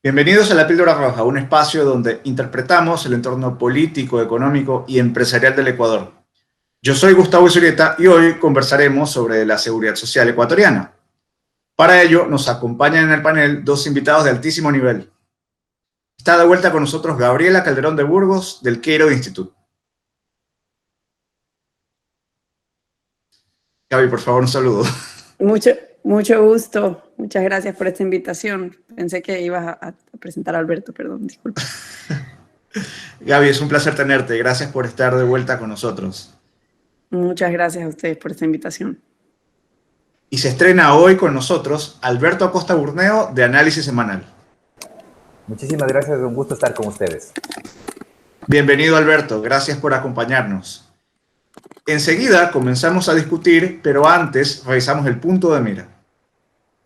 Bienvenidos a La Píldora Roja, un espacio donde interpretamos el entorno político, económico y empresarial del Ecuador. Yo soy Gustavo Isurieta y hoy conversaremos sobre la seguridad social ecuatoriana. Para ello nos acompañan en el panel dos invitados de altísimo nivel. Está de vuelta con nosotros Gabriela Calderón de Burgos del Cato Institute. Gaby, por favor, un saludo. Mucho gusto. Muchas gracias por esta invitación. Pensé que ibas a presentar a Alberto, perdón, disculpa. Gaby, es un placer tenerte. Gracias por estar de vuelta con nosotros. Muchas gracias a ustedes por esta invitación. Y se estrena hoy con nosotros Alberto Acosta Burneo de Análisis Semanal. Muchísimas gracias, es un gusto estar con ustedes. Bienvenido, Alberto. Gracias por acompañarnos. Enseguida comenzamos a discutir, pero antes revisamos el punto de mira.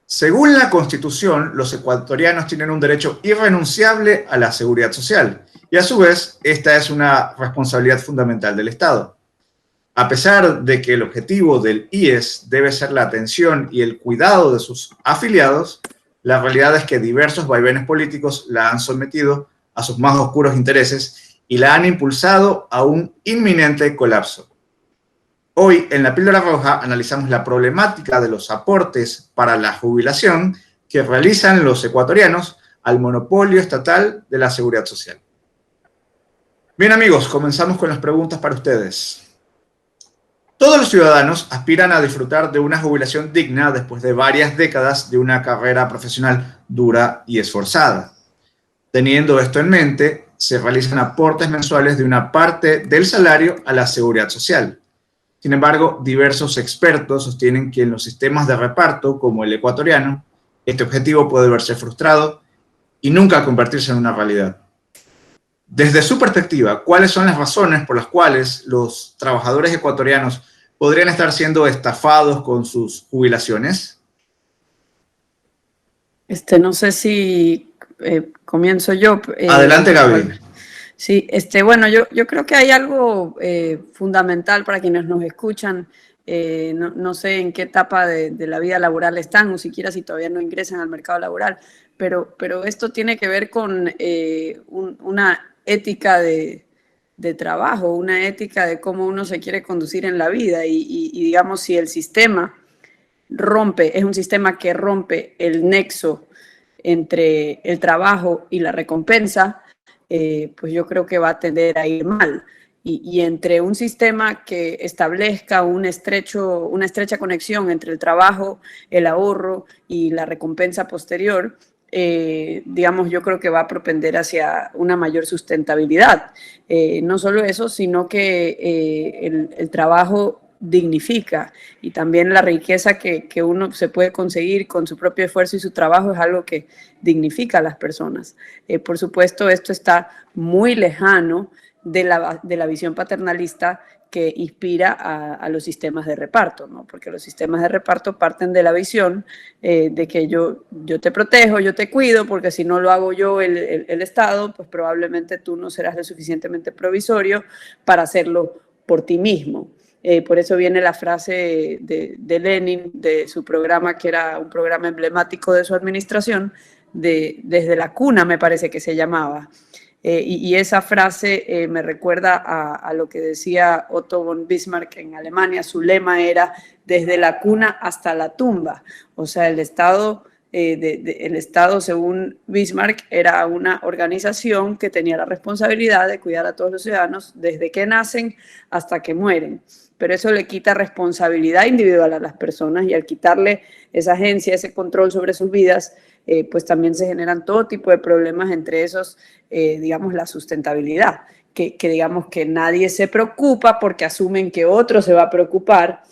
Según la Constitución, los ecuatorianos tienen un derecho irrenunciable a la seguridad social y a su vez esta es una responsabilidad fundamental del Estado. A pesar de que el objetivo del IES debe ser la atención y el cuidado de sus afiliados, la realidad es que diversos vaivenes políticos la han sometido a sus más oscuros intereses y la han impulsado a un inminente colapso. Hoy, en La Píldora Roja, analizamos la problemática de los aportes para la jubilación que realizan los ecuatorianos al monopolio estatal de la seguridad social. Bien, amigos, comenzamos con las preguntas para ustedes. Todos los ciudadanos aspiran a disfrutar de una jubilación digna después de varias décadas de una carrera profesional dura y esforzada. Teniendo esto en mente, se realizan aportes mensuales de una parte del salario a la seguridad social. Sin embargo, diversos expertos sostienen que en los sistemas de reparto, como el ecuatoriano, este objetivo puede verse frustrado y nunca convertirse en una realidad. Desde su perspectiva, ¿cuáles son las razones por las cuales los trabajadores ecuatorianos podrían estar siendo estafados con sus jubilaciones? No sé si comienzo yo. Adelante, Gaby. Sí, bueno, yo creo que hay algo fundamental para quienes nos escuchan. No sé en qué etapa de la vida laboral están o siquiera si todavía no ingresan al mercado laboral, pero esto tiene que ver con una ética de trabajo, una ética de cómo uno se quiere conducir en la vida y digamos, si el sistema es un sistema que rompe el nexo entre el trabajo y la recompensa, pues yo creo que va a tender a ir mal. Y entre un sistema que establezca una estrecha conexión entre el trabajo, el ahorro y la recompensa posterior, digamos, yo creo que va a propender hacia una mayor sustentabilidad. No solo eso, sino que el trabajo dignifica y también la riqueza que uno se puede conseguir con su propio esfuerzo y su trabajo es algo que dignifica a las personas. Por supuesto, esto está muy lejano de la visión paternalista que inspira a los sistemas de reparto, ¿no? Porque los sistemas de reparto parten de la visión de que yo te protejo, yo te cuido, porque si no lo hago yo, el Estado, pues probablemente tú no serás lo suficientemente provisorio para hacerlo por ti mismo. Por eso viene la frase de Lenin, de su programa, que era un programa emblemático de su administración, desde la cuna me parece que se llamaba. Y esa frase me recuerda a lo que decía Otto von Bismarck en Alemania. Su lema era desde la cuna hasta la tumba. O sea, el Estado, según Bismarck, era una organización que tenía la responsabilidad de cuidar a todos los ciudadanos desde que nacen hasta que mueren. Pero eso le quita responsabilidad individual a las personas y al quitarle esa agencia, ese control sobre sus vidas, pues también se generan todo tipo de problemas, entre esos, digamos, la sustentabilidad, que digamos que nadie se preocupa porque asumen que otro se va a preocupar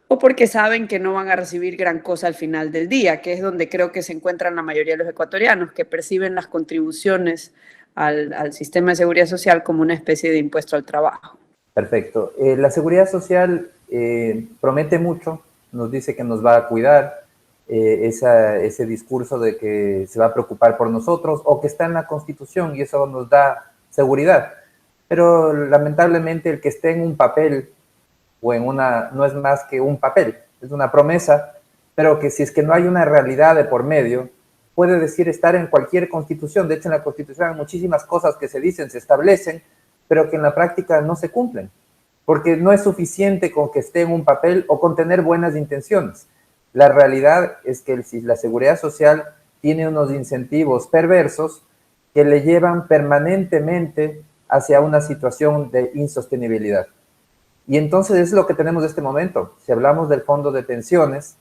o porque saben que no van a recibir gran cosa al final del día, que es donde creo que se encuentran la mayoría de los ecuatorianos, que perciben las contribuciones al sistema de seguridad social como una especie de impuesto al trabajo. Perfecto. La seguridad social promete mucho, nos dice que nos va a cuidar, ese discurso de que se va a preocupar por nosotros o que está en la Constitución y eso nos da seguridad. Pero lamentablemente el que esté en un papel o no es más que un papel, es una promesa, pero que si es que no hay una realidad de por medio, puede decir estar en cualquier constitución. De hecho, en la constitución hay muchísimas cosas que se dicen, se establecen, pero que en la práctica no se cumplen, porque no es suficiente con que esté en un papel o con tener buenas intenciones. La realidad es que la seguridad social tiene unos incentivos perversos que le llevan permanentemente hacia una situación de insostenibilidad. Y entonces es lo que tenemos en este momento. Si hablamos del fondo de pensiones,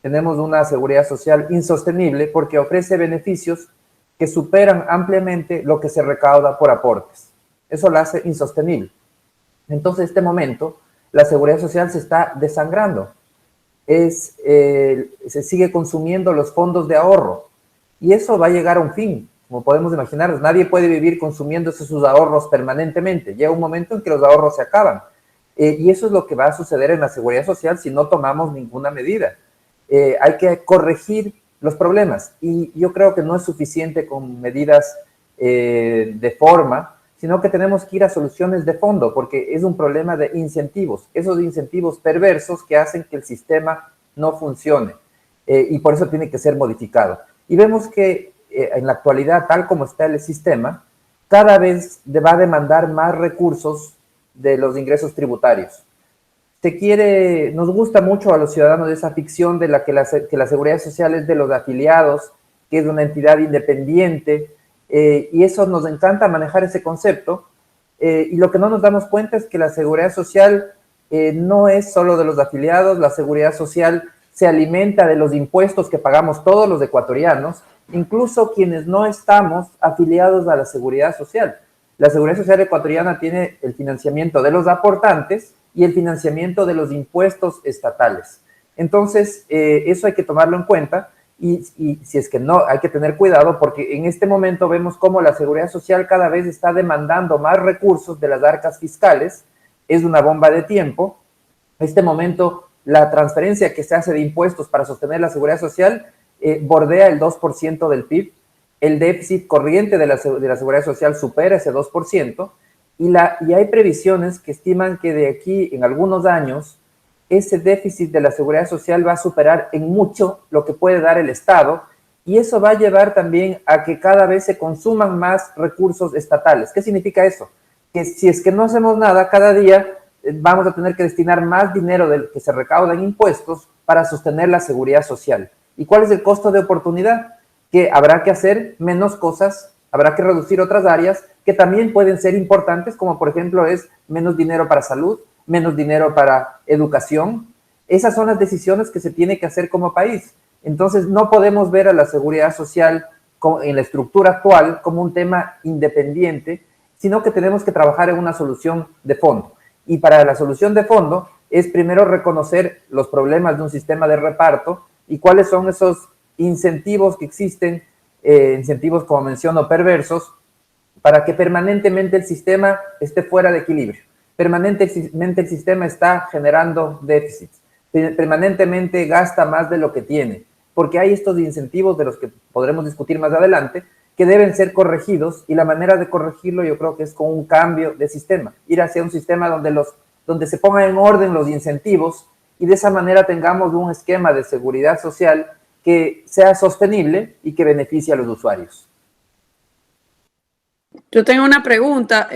tenemos una seguridad social insostenible porque ofrece beneficios que superan ampliamente lo que se recauda por aportes. Eso la hace insostenible. Entonces, en este momento, la seguridad social se está desangrando. Se sigue consumiendo los fondos de ahorro y eso va a llegar a un fin. Como podemos imaginar, nadie puede vivir consumiéndose sus ahorros permanentemente. Llega un momento en que los ahorros se acaban. Y eso es lo que va a suceder en la seguridad social si no tomamos ninguna medida. Hay que corregir los problemas y yo creo que no es suficiente con medidas de forma, sino que tenemos que ir a soluciones de fondo, porque es un problema de incentivos, esos incentivos perversos que hacen que el sistema no funcione, y por eso tiene que ser modificado. Y vemos que en la actualidad, tal como está el sistema, cada vez va a demandar más recursos de los ingresos tributarios. Nos gusta mucho a los ciudadanos esa ficción de la que la seguridad social es de los afiliados, que es una entidad independiente, y eso nos encanta manejar ese concepto, y lo que no nos damos cuenta es que la seguridad social no es solo de los afiliados. La seguridad social se alimenta de los impuestos que pagamos todos los ecuatorianos, incluso quienes no estamos afiliados a la seguridad social. La seguridad social ecuatoriana tiene el financiamiento de los aportantes y el financiamiento de los impuestos estatales. Entonces, eso hay que tomarlo en cuenta. Y si es que no, hay que tener cuidado porque en este momento vemos cómo la seguridad social cada vez está demandando más recursos de las arcas fiscales. Es una bomba de tiempo. En este momento, la transferencia que se hace de impuestos para sostener la seguridad social bordea el 2% del PIB. El déficit corriente de la seguridad social supera ese 2%. Y hay previsiones que estiman que de aquí en algunos años ese déficit de la seguridad social va a superar en mucho lo que puede dar el Estado, y eso va a llevar también a que cada vez se consuman más recursos estatales. ¿Qué significa eso? Que si es que no hacemos nada, cada día vamos a tener que destinar más dinero del que se recauda en impuestos para sostener la seguridad social. ¿Y cuál es el costo de oportunidad? Que habrá que hacer menos cosas, habrá que reducir otras áreas que también pueden ser importantes, como por ejemplo es menos dinero para salud, menos dinero para educación. Esas son las decisiones que se tiene que hacer como país. Entonces, no podemos ver a la seguridad social en la estructura actual como un tema independiente, sino que tenemos que trabajar en una solución de fondo. Y para la solución de fondo es primero reconocer los problemas de un sistema de reparto y cuáles son esos incentivos que existen, incentivos, como menciono, perversos, para que permanentemente el sistema esté fuera de equilibrio. Permanentemente el sistema está generando déficits, permanentemente gasta más de lo que tiene, porque hay estos incentivos de los que podremos discutir más adelante, que deben ser corregidos, y la manera de corregirlo yo creo que es con un cambio de sistema, ir hacia un sistema donde se pongan en orden los incentivos, y de esa manera tengamos un esquema de seguridad social que sea sostenible y que beneficie a los usuarios. Yo tengo una pregunta,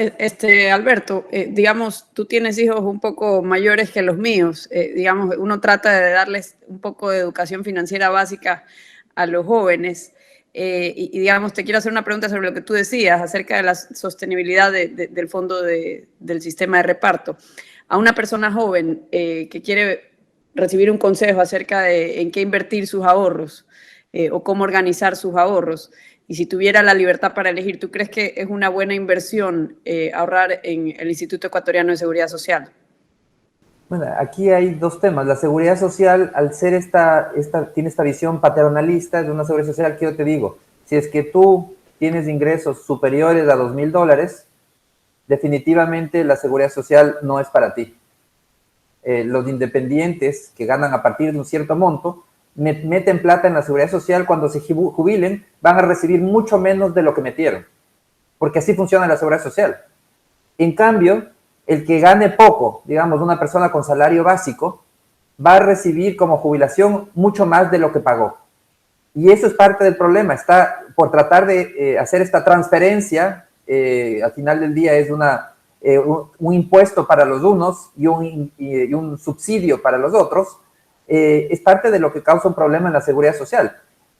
Alberto. Digamos, tú tienes hijos un poco mayores que los míos. Digamos, uno trata de darles un poco de educación financiera básica a los jóvenes. Y digamos, te quiero hacer una pregunta sobre lo que tú decías acerca de la sostenibilidad del fondo del sistema de reparto. A una persona joven que quiere recibir un consejo acerca de en qué invertir sus ahorros o cómo organizar sus ahorros, y si tuviera la libertad para elegir, ¿tú crees que es una buena inversión ahorrar en el Instituto Ecuatoriano de Seguridad Social? Bueno, aquí hay dos temas. La seguridad social, al ser tiene esta visión paternalista de una seguridad social, que yo te digo, si es que tú tienes ingresos superiores a $2,000, definitivamente la seguridad social no es para ti. Los independientes que ganan a partir de un cierto monto, meten plata en la seguridad social, cuando se jubilen van a recibir mucho menos de lo que metieron, porque así funciona la seguridad social. En cambio, el que gane poco, digamos, una persona con salario básico, va a recibir como jubilación mucho más de lo que pagó. Y eso es parte del problema, está por tratar de hacer esta transferencia, al final del día es un impuesto para los unos y un subsidio para los otros, es parte de lo que causa un problema en la seguridad social.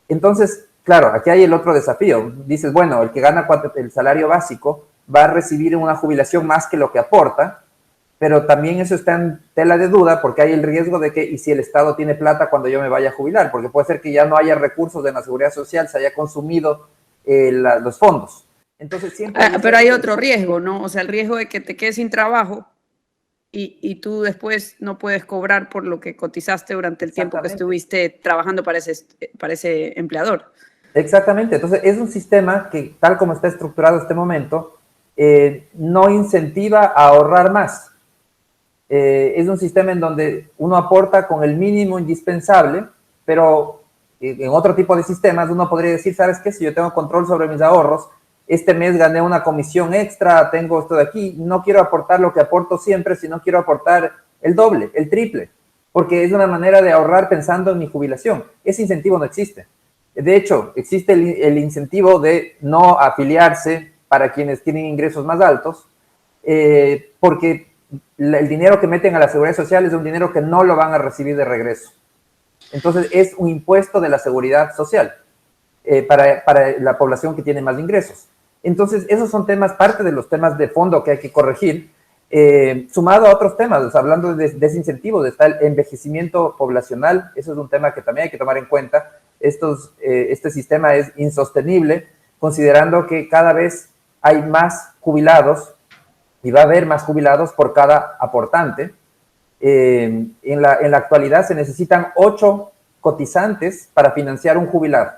Entonces, claro, aquí hay el otro desafío. Dices, bueno, el que gana el salario básico va a recibir una jubilación más que lo que aporta, pero también eso está en tela de duda porque hay el riesgo de que, ¿y si el Estado tiene plata cuando yo me vaya a jubilar? Porque puede ser que ya no haya recursos de la seguridad social, se haya consumido los fondos. Entonces siempre... Pero hay otro riesgo, ¿no? O sea, el riesgo de que te quedes sin trabajo y tú después no puedes cobrar por lo que cotizaste durante el tiempo que estuviste trabajando para ese empleador. Exactamente. Entonces es un sistema que, tal como está estructurado en este momento, no incentiva a ahorrar más. Es un sistema en donde uno aporta con el mínimo indispensable, pero en otro tipo de sistemas uno podría decir, ¿sabes qué? Si yo tengo control sobre mis ahorros, este mes gané una comisión extra, tengo esto de aquí, no quiero aportar lo que aporto siempre, sino quiero aportar el doble, el triple, porque es una manera de ahorrar pensando en mi jubilación. Ese incentivo no existe. De hecho, existe el incentivo de no afiliarse para quienes tienen ingresos más altos, porque el dinero que meten a la seguridad social es un dinero que no lo van a recibir de regreso. Entonces es un impuesto de la seguridad social para la población que tiene más ingresos. Entonces esos son temas, parte de los temas de fondo que hay que corregir, sumado a otros temas. O sea, hablando de desincentivos, está el envejecimiento poblacional. Eso es un tema que también hay que tomar en cuenta. Este sistema es insostenible, considerando que cada vez hay más jubilados y va a haber más jubilados por cada aportante. En la actualidad se necesitan 8 cotizantes para financiar un jubilado,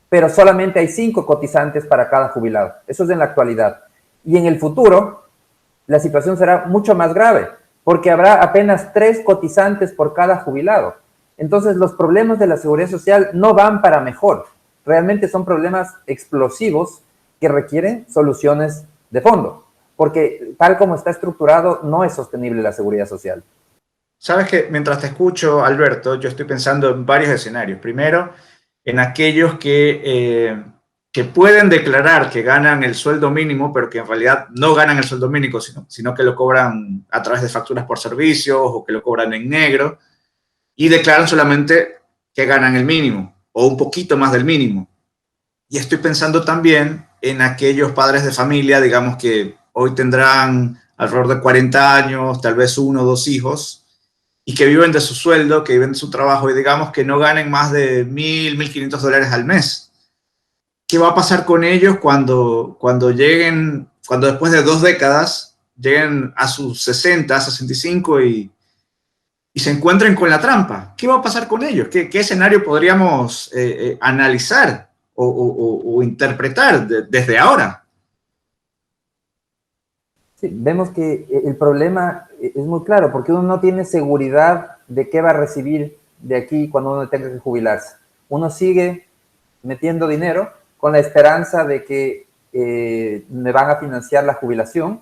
pero solamente hay 5 cotizantes para cada jubilado. Eso es en la actualidad. Y en el futuro, la situación será mucho más grave, porque habrá apenas 3 cotizantes por cada jubilado. Entonces, los problemas de la seguridad social no van para mejor. Realmente son problemas explosivos que requieren soluciones de fondo, porque tal como está estructurado, no es sostenible la seguridad social. Sabes que mientras te escucho, Alberto, yo estoy pensando en varios escenarios. Primero, en aquellos que pueden declarar que ganan el sueldo mínimo, pero que en realidad no ganan el sueldo mínimo, sino que lo cobran a través de facturas por servicios o que lo cobran en negro y declaran solamente que ganan el mínimo o un poquito más del mínimo. Y estoy pensando también en aquellos padres de familia, digamos que hoy tendrán alrededor de 40 años, tal vez 1 o 2 hijos, y que viven de su sueldo, que viven de su trabajo, y digamos que no ganen más de $1,000, $1,500 al mes. ¿Qué va a pasar con ellos cuando después de 2 décadas lleguen a sus 60, 65 y se encuentren con la trampa? ¿Qué va a pasar con ellos? ¿Qué escenario podríamos analizar o interpretar desde ahora? Sí, vemos que el problema es muy claro, porque uno no tiene seguridad de qué va a recibir de aquí cuando uno tenga que jubilarse. Uno sigue metiendo dinero con la esperanza de que me van a financiar la jubilación,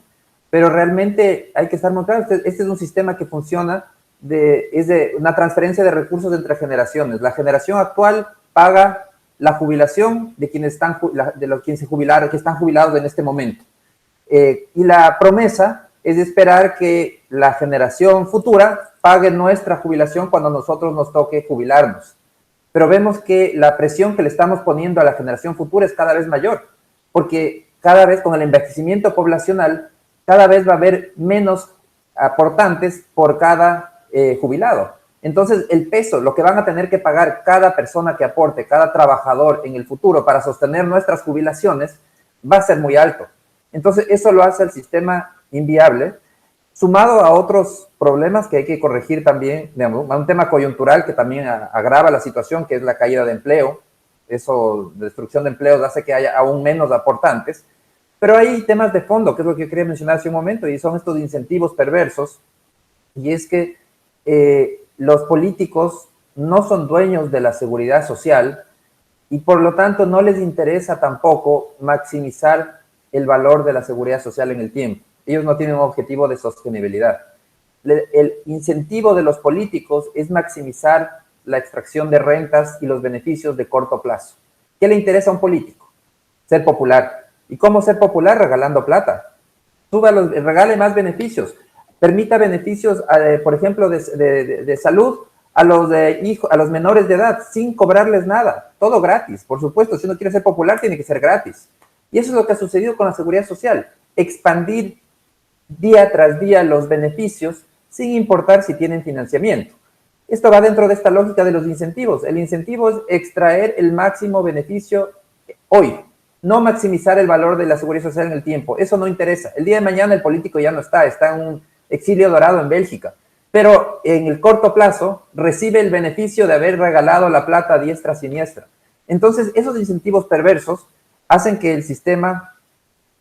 pero realmente hay que estar muy claro, este es un sistema que funciona, es de una transferencia de recursos entre generaciones. La generación actual paga la jubilación de quienes se jubilaron, que están jubilados en este momento. Y la promesa es de esperar que la generación futura pague nuestra jubilación cuando nosotros nos toque jubilarnos. Pero vemos que la presión que le estamos poniendo a la generación futura es cada vez mayor, porque cada vez con el envejecimiento poblacional, cada vez va a haber menos aportantes por cada jubilado. Entonces, el peso, lo que van a tener que pagar cada persona que aporte, cada trabajador en el futuro para sostener nuestras jubilaciones, va a ser muy alto. Entonces, eso lo hace el sistema inviable, sumado a otros problemas que hay que corregir también, digamos, a un tema coyuntural que también agrava la situación, que es la caída de empleo. Eso, la destrucción de empleos hace que haya aún menos aportantes. Pero hay temas de fondo, que es lo que yo quería mencionar hace un momento, y son estos incentivos perversos. Y es que los políticos no son dueños de la seguridad social y por lo tanto no les interesa tampoco maximizar el valor de la seguridad social en el tiempo. Ellos no tienen un objetivo de sostenibilidad. El incentivo de los políticos es maximizar la extracción de rentas y los beneficios de corto plazo. ¿Qué le interesa a un político? Ser popular. ¿Y cómo ser popular? Regalando plata. Regale más beneficios. Permita beneficios, por ejemplo, de salud a los menores de edad, sin cobrarles nada. Todo gratis. Por supuesto, si uno quiere ser popular, tiene que ser gratis. Y eso es lo que ha sucedido con la seguridad social. Expandir día tras día los beneficios sin importar si tienen financiamiento. Esto va dentro de esta lógica de los incentivos. El incentivo es extraer el máximo beneficio hoy, no maximizar el valor de la seguridad social en el tiempo. Eso no interesa. El día de mañana el político ya no está en un exilio dorado en Bélgica, pero en el corto plazo recibe el beneficio de haber regalado la plata a diestra a siniestra. Entonces, esos incentivos perversos hacen que el sistema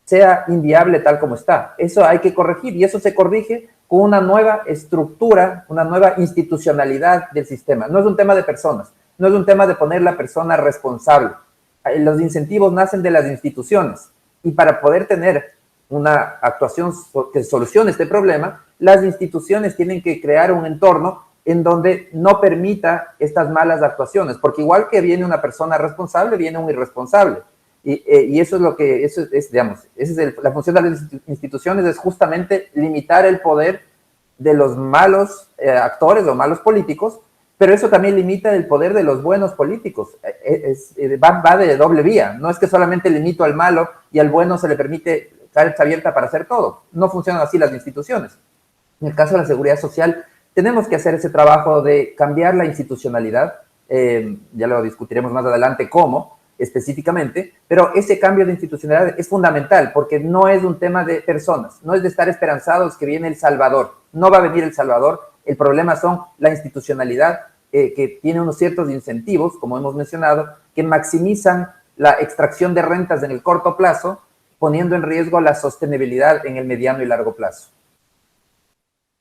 sea inviable tal como está. Eso hay que corregir, y eso se corrige con una nueva estructura, una nueva institucionalidad del sistema. No es un tema de personas, no es un tema de poner la persona responsable. Los incentivos nacen de las instituciones, y para poder tener una actuación que solucione este problema, las instituciones tienen que crear un entorno en donde no permita estas malas actuaciones, porque igual que viene una persona responsable, viene un irresponsable. Y eso es lo que, digamos, la función de las instituciones es justamente limitar el poder de los malos actores o malos políticos, pero eso también limita el poder de los buenos políticos. Va de doble vía. No es que solamente limito al malo y al bueno se le permite carta abierta para hacer todo. No funcionan así las instituciones. En el caso de la seguridad social, tenemos que hacer ese trabajo de cambiar la institucionalidad. Ya lo discutiremos más adelante cómo, específicamente, pero ese cambio de institucionalidad es fundamental porque no es un tema de personas, no es de estar esperanzados que viene el Salvador, no va a venir el Salvador, el problema son la institucionalidad que tiene unos ciertos incentivos, como hemos mencionado, que maximizan la extracción de rentas en el corto plazo, poniendo en riesgo la sostenibilidad en el mediano y largo plazo.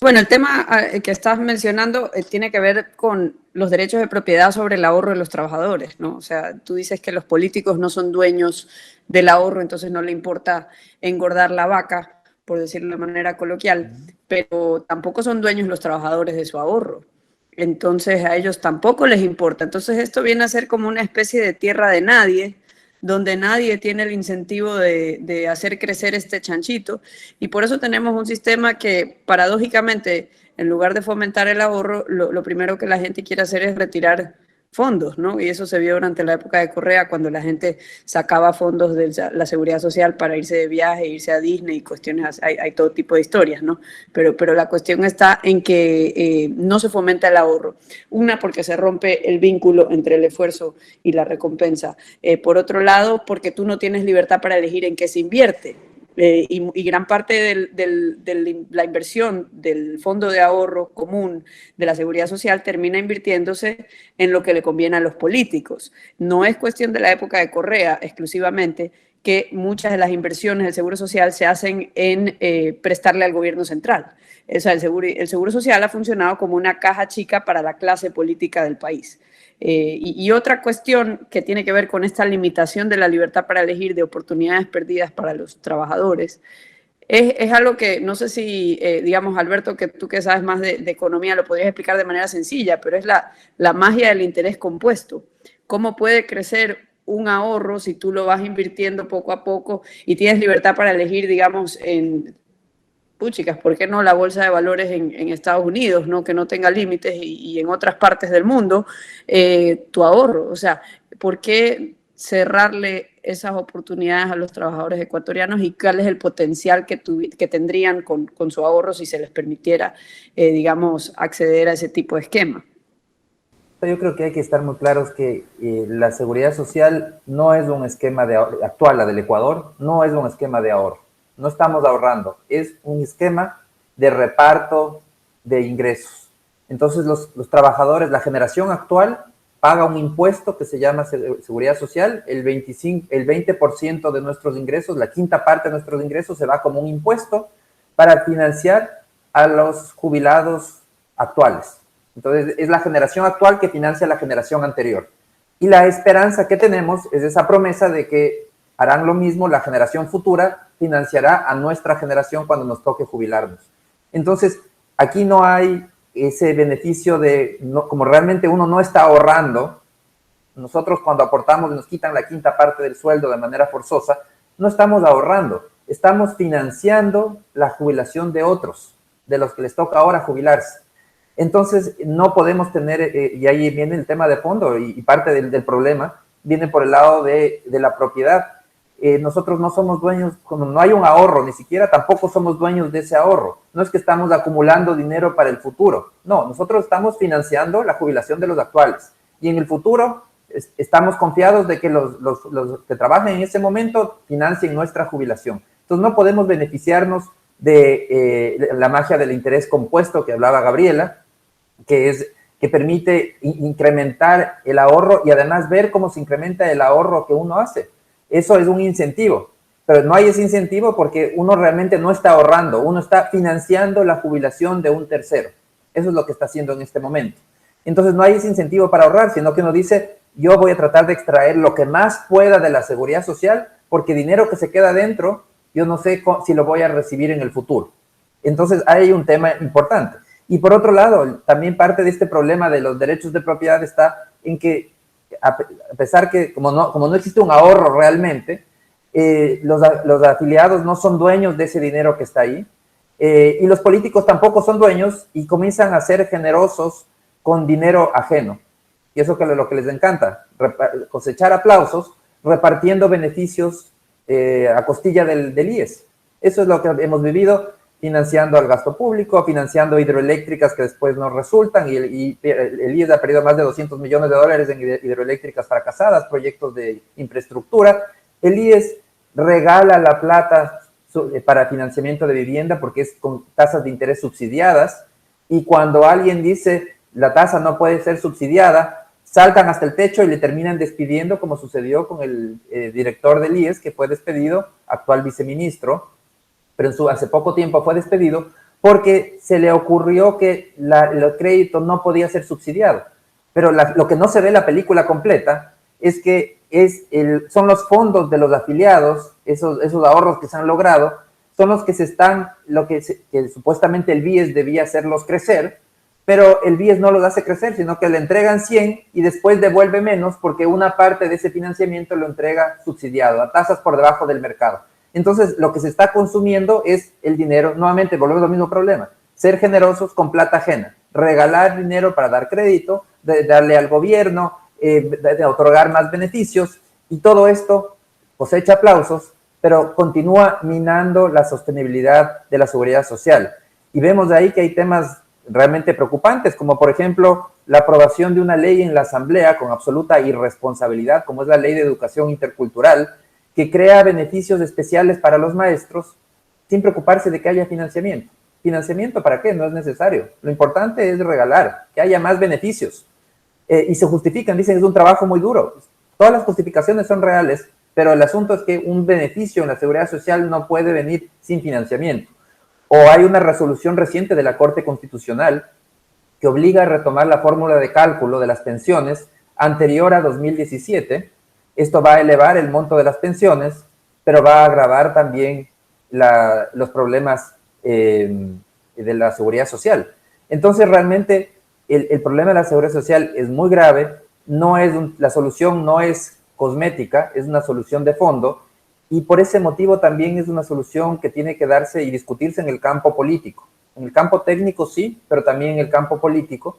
Bueno, el tema que estás mencionando tiene que ver con los derechos de propiedad sobre el ahorro de los trabajadores, ¿no? O sea, tú dices que los políticos no son dueños del ahorro, entonces no le importa engordar la vaca, por decirlo de manera coloquial, pero tampoco son dueños los trabajadores de su ahorro. Entonces a ellos tampoco les importa. Entonces esto viene a ser como una especie de tierra de nadie, donde nadie tiene el incentivo de hacer crecer este chanchito, y por eso tenemos un sistema que paradójicamente, en lugar de fomentar el ahorro, lo primero que la gente quiere hacer es retirar fondos, ¿no? Y eso se vio durante la época de Correa, cuando la gente sacaba fondos de la seguridad social para irse de viaje, irse a Disney y cuestiones, hay todo tipo de historias, ¿no? Pero la cuestión está en que no se fomenta el ahorro. Una, porque se rompe el vínculo entre el esfuerzo y la recompensa. Por otro lado, porque tú no tienes libertad para elegir en qué se invierte. Y gran parte de la inversión del fondo de ahorro común de la seguridad social termina invirtiéndose en lo que le conviene a los políticos. No es cuestión de la época de Correa exclusivamente, que muchas de las inversiones del Seguro Social se hacen en prestarle al gobierno central. O sea, el seguro Social ha funcionado como una caja chica para la clase política del país. Y otra cuestión que tiene que ver con esta limitación de la libertad para elegir, de oportunidades perdidas para los trabajadores, es algo que no sé si, digamos, Alberto, que tú que sabes más de economía lo podrías explicar de manera sencilla, pero es la magia del interés compuesto. ¿Cómo puede crecer un ahorro si tú lo vas invirtiendo poco a poco y tienes libertad para elegir, digamos, chicas, ¿por qué no la bolsa de valores en Estados Unidos, ¿no? Que no tenga límites y en otras partes del mundo, tu ahorro? O sea, ¿por qué cerrarle esas oportunidades a los trabajadores ecuatorianos y cuál es el potencial que tendrían con su ahorro si se les permitiera, digamos, acceder a ese tipo de esquema? Yo creo que hay que estar muy claros que la seguridad social no es un esquema actual, la del Ecuador, no es un esquema de ahorro. No estamos ahorrando, es un esquema de reparto de ingresos. Entonces los trabajadores, la generación actual, paga un impuesto que se llama seguridad social, el 20% de nuestros ingresos, la quinta parte de nuestros ingresos se va como un impuesto para financiar a los jubilados actuales. Entonces es la generación actual que financia la generación anterior. Y la esperanza que tenemos es esa promesa de que harán lo mismo la generación futura financiará a nuestra generación cuando nos toque jubilarnos. Entonces, aquí no hay ese beneficio de, no, como realmente uno no está ahorrando, nosotros cuando aportamos y nos quitan la quinta parte del sueldo de manera forzosa, no estamos ahorrando, estamos financiando la jubilación de otros, de los que les toca ahora jubilarse. Entonces, no podemos tener, y ahí viene el tema de fondo, y parte del problema viene por el lado de la propiedad. Nosotros no somos dueños, como no hay un ahorro, ni siquiera tampoco somos dueños de ese ahorro. No es que estamos acumulando dinero para el futuro. No, nosotros estamos financiando la jubilación de los actuales. Y en el futuro estamos confiados de que los que trabajen en ese momento financien nuestra jubilación. Entonces no podemos beneficiarnos de la magia del interés compuesto que hablaba Gabriela, que permite incrementar el ahorro y además ver cómo se incrementa el ahorro que uno hace. Eso es un incentivo, pero no hay ese incentivo porque uno realmente no está ahorrando, uno está financiando la jubilación de un tercero. Eso es lo que está haciendo en este momento. Entonces no hay ese incentivo para ahorrar, sino que uno dice, yo voy a tratar de extraer lo que más pueda de la seguridad social, porque dinero que se queda dentro, yo no sé si lo voy a recibir en el futuro. Entonces hay un tema importante. Y por otro lado, también parte de este problema de los derechos de propiedad está en que, a pesar que como no existe un ahorro realmente, los afiliados no son dueños de ese dinero que está ahí, y los políticos tampoco son dueños y comienzan a ser generosos con dinero ajeno. Y eso es lo que les encanta, cosechar aplausos repartiendo beneficios a costilla del IES. Eso es lo que hemos vivido, financiando al gasto público, financiando hidroeléctricas que después no resultan, y el IES ha perdido más de $200 millones en hidroeléctricas fracasadas, proyectos de infraestructura. El IES regala la plata para financiamiento de vivienda porque es con tasas de interés subsidiadas, y cuando alguien dice la tasa no puede ser subsidiada, saltan hasta el techo y le terminan despidiendo, como sucedió con el director del IES, que fue despedido, actual viceministro, pero hace poco tiempo fue despedido porque se le ocurrió que el crédito no podía ser subsidiado. Pero lo que no se ve en la película completa es que son los fondos de los afiliados, esos ahorros que se han logrado, son los que que supuestamente el BIES debía hacerlos crecer, pero el BIES no los hace crecer, sino que le entregan 100 y después devuelve menos porque una parte de ese financiamiento lo entrega subsidiado, a tasas por debajo del mercado. Entonces, lo que se está consumiendo es el dinero. Nuevamente, volvemos al mismo problema. Ser generosos con plata ajena. Regalar dinero para dar crédito, darle al gobierno, de otorgar más beneficios. Y todo esto cosecha aplausos, pero continúa minando la sostenibilidad de la seguridad social. Y vemos de ahí que hay temas realmente preocupantes, como por ejemplo la aprobación de una ley en la Asamblea con absoluta irresponsabilidad, como es la Ley de Educación Intercultural, que crea beneficios especiales para los maestros sin preocuparse de que haya financiamiento. ¿Financiamiento para qué? No es necesario. Lo importante es regalar, que haya más beneficios. Y se justifican, dicen, es un trabajo muy duro. Todas las justificaciones son reales, pero el asunto es que un beneficio en la seguridad social no puede venir sin financiamiento. O hay una resolución reciente de la Corte Constitucional que obliga a retomar la fórmula de cálculo de las pensiones anterior a 2017. Esto va a elevar el monto de las pensiones, pero va a agravar también los problemas de la seguridad social. Entonces, realmente, el problema de la seguridad social es muy grave. La solución no es cosmética, es una solución de fondo, y por ese motivo también es una solución que tiene que darse y discutirse en el campo político. En el campo técnico sí, pero también en el campo político,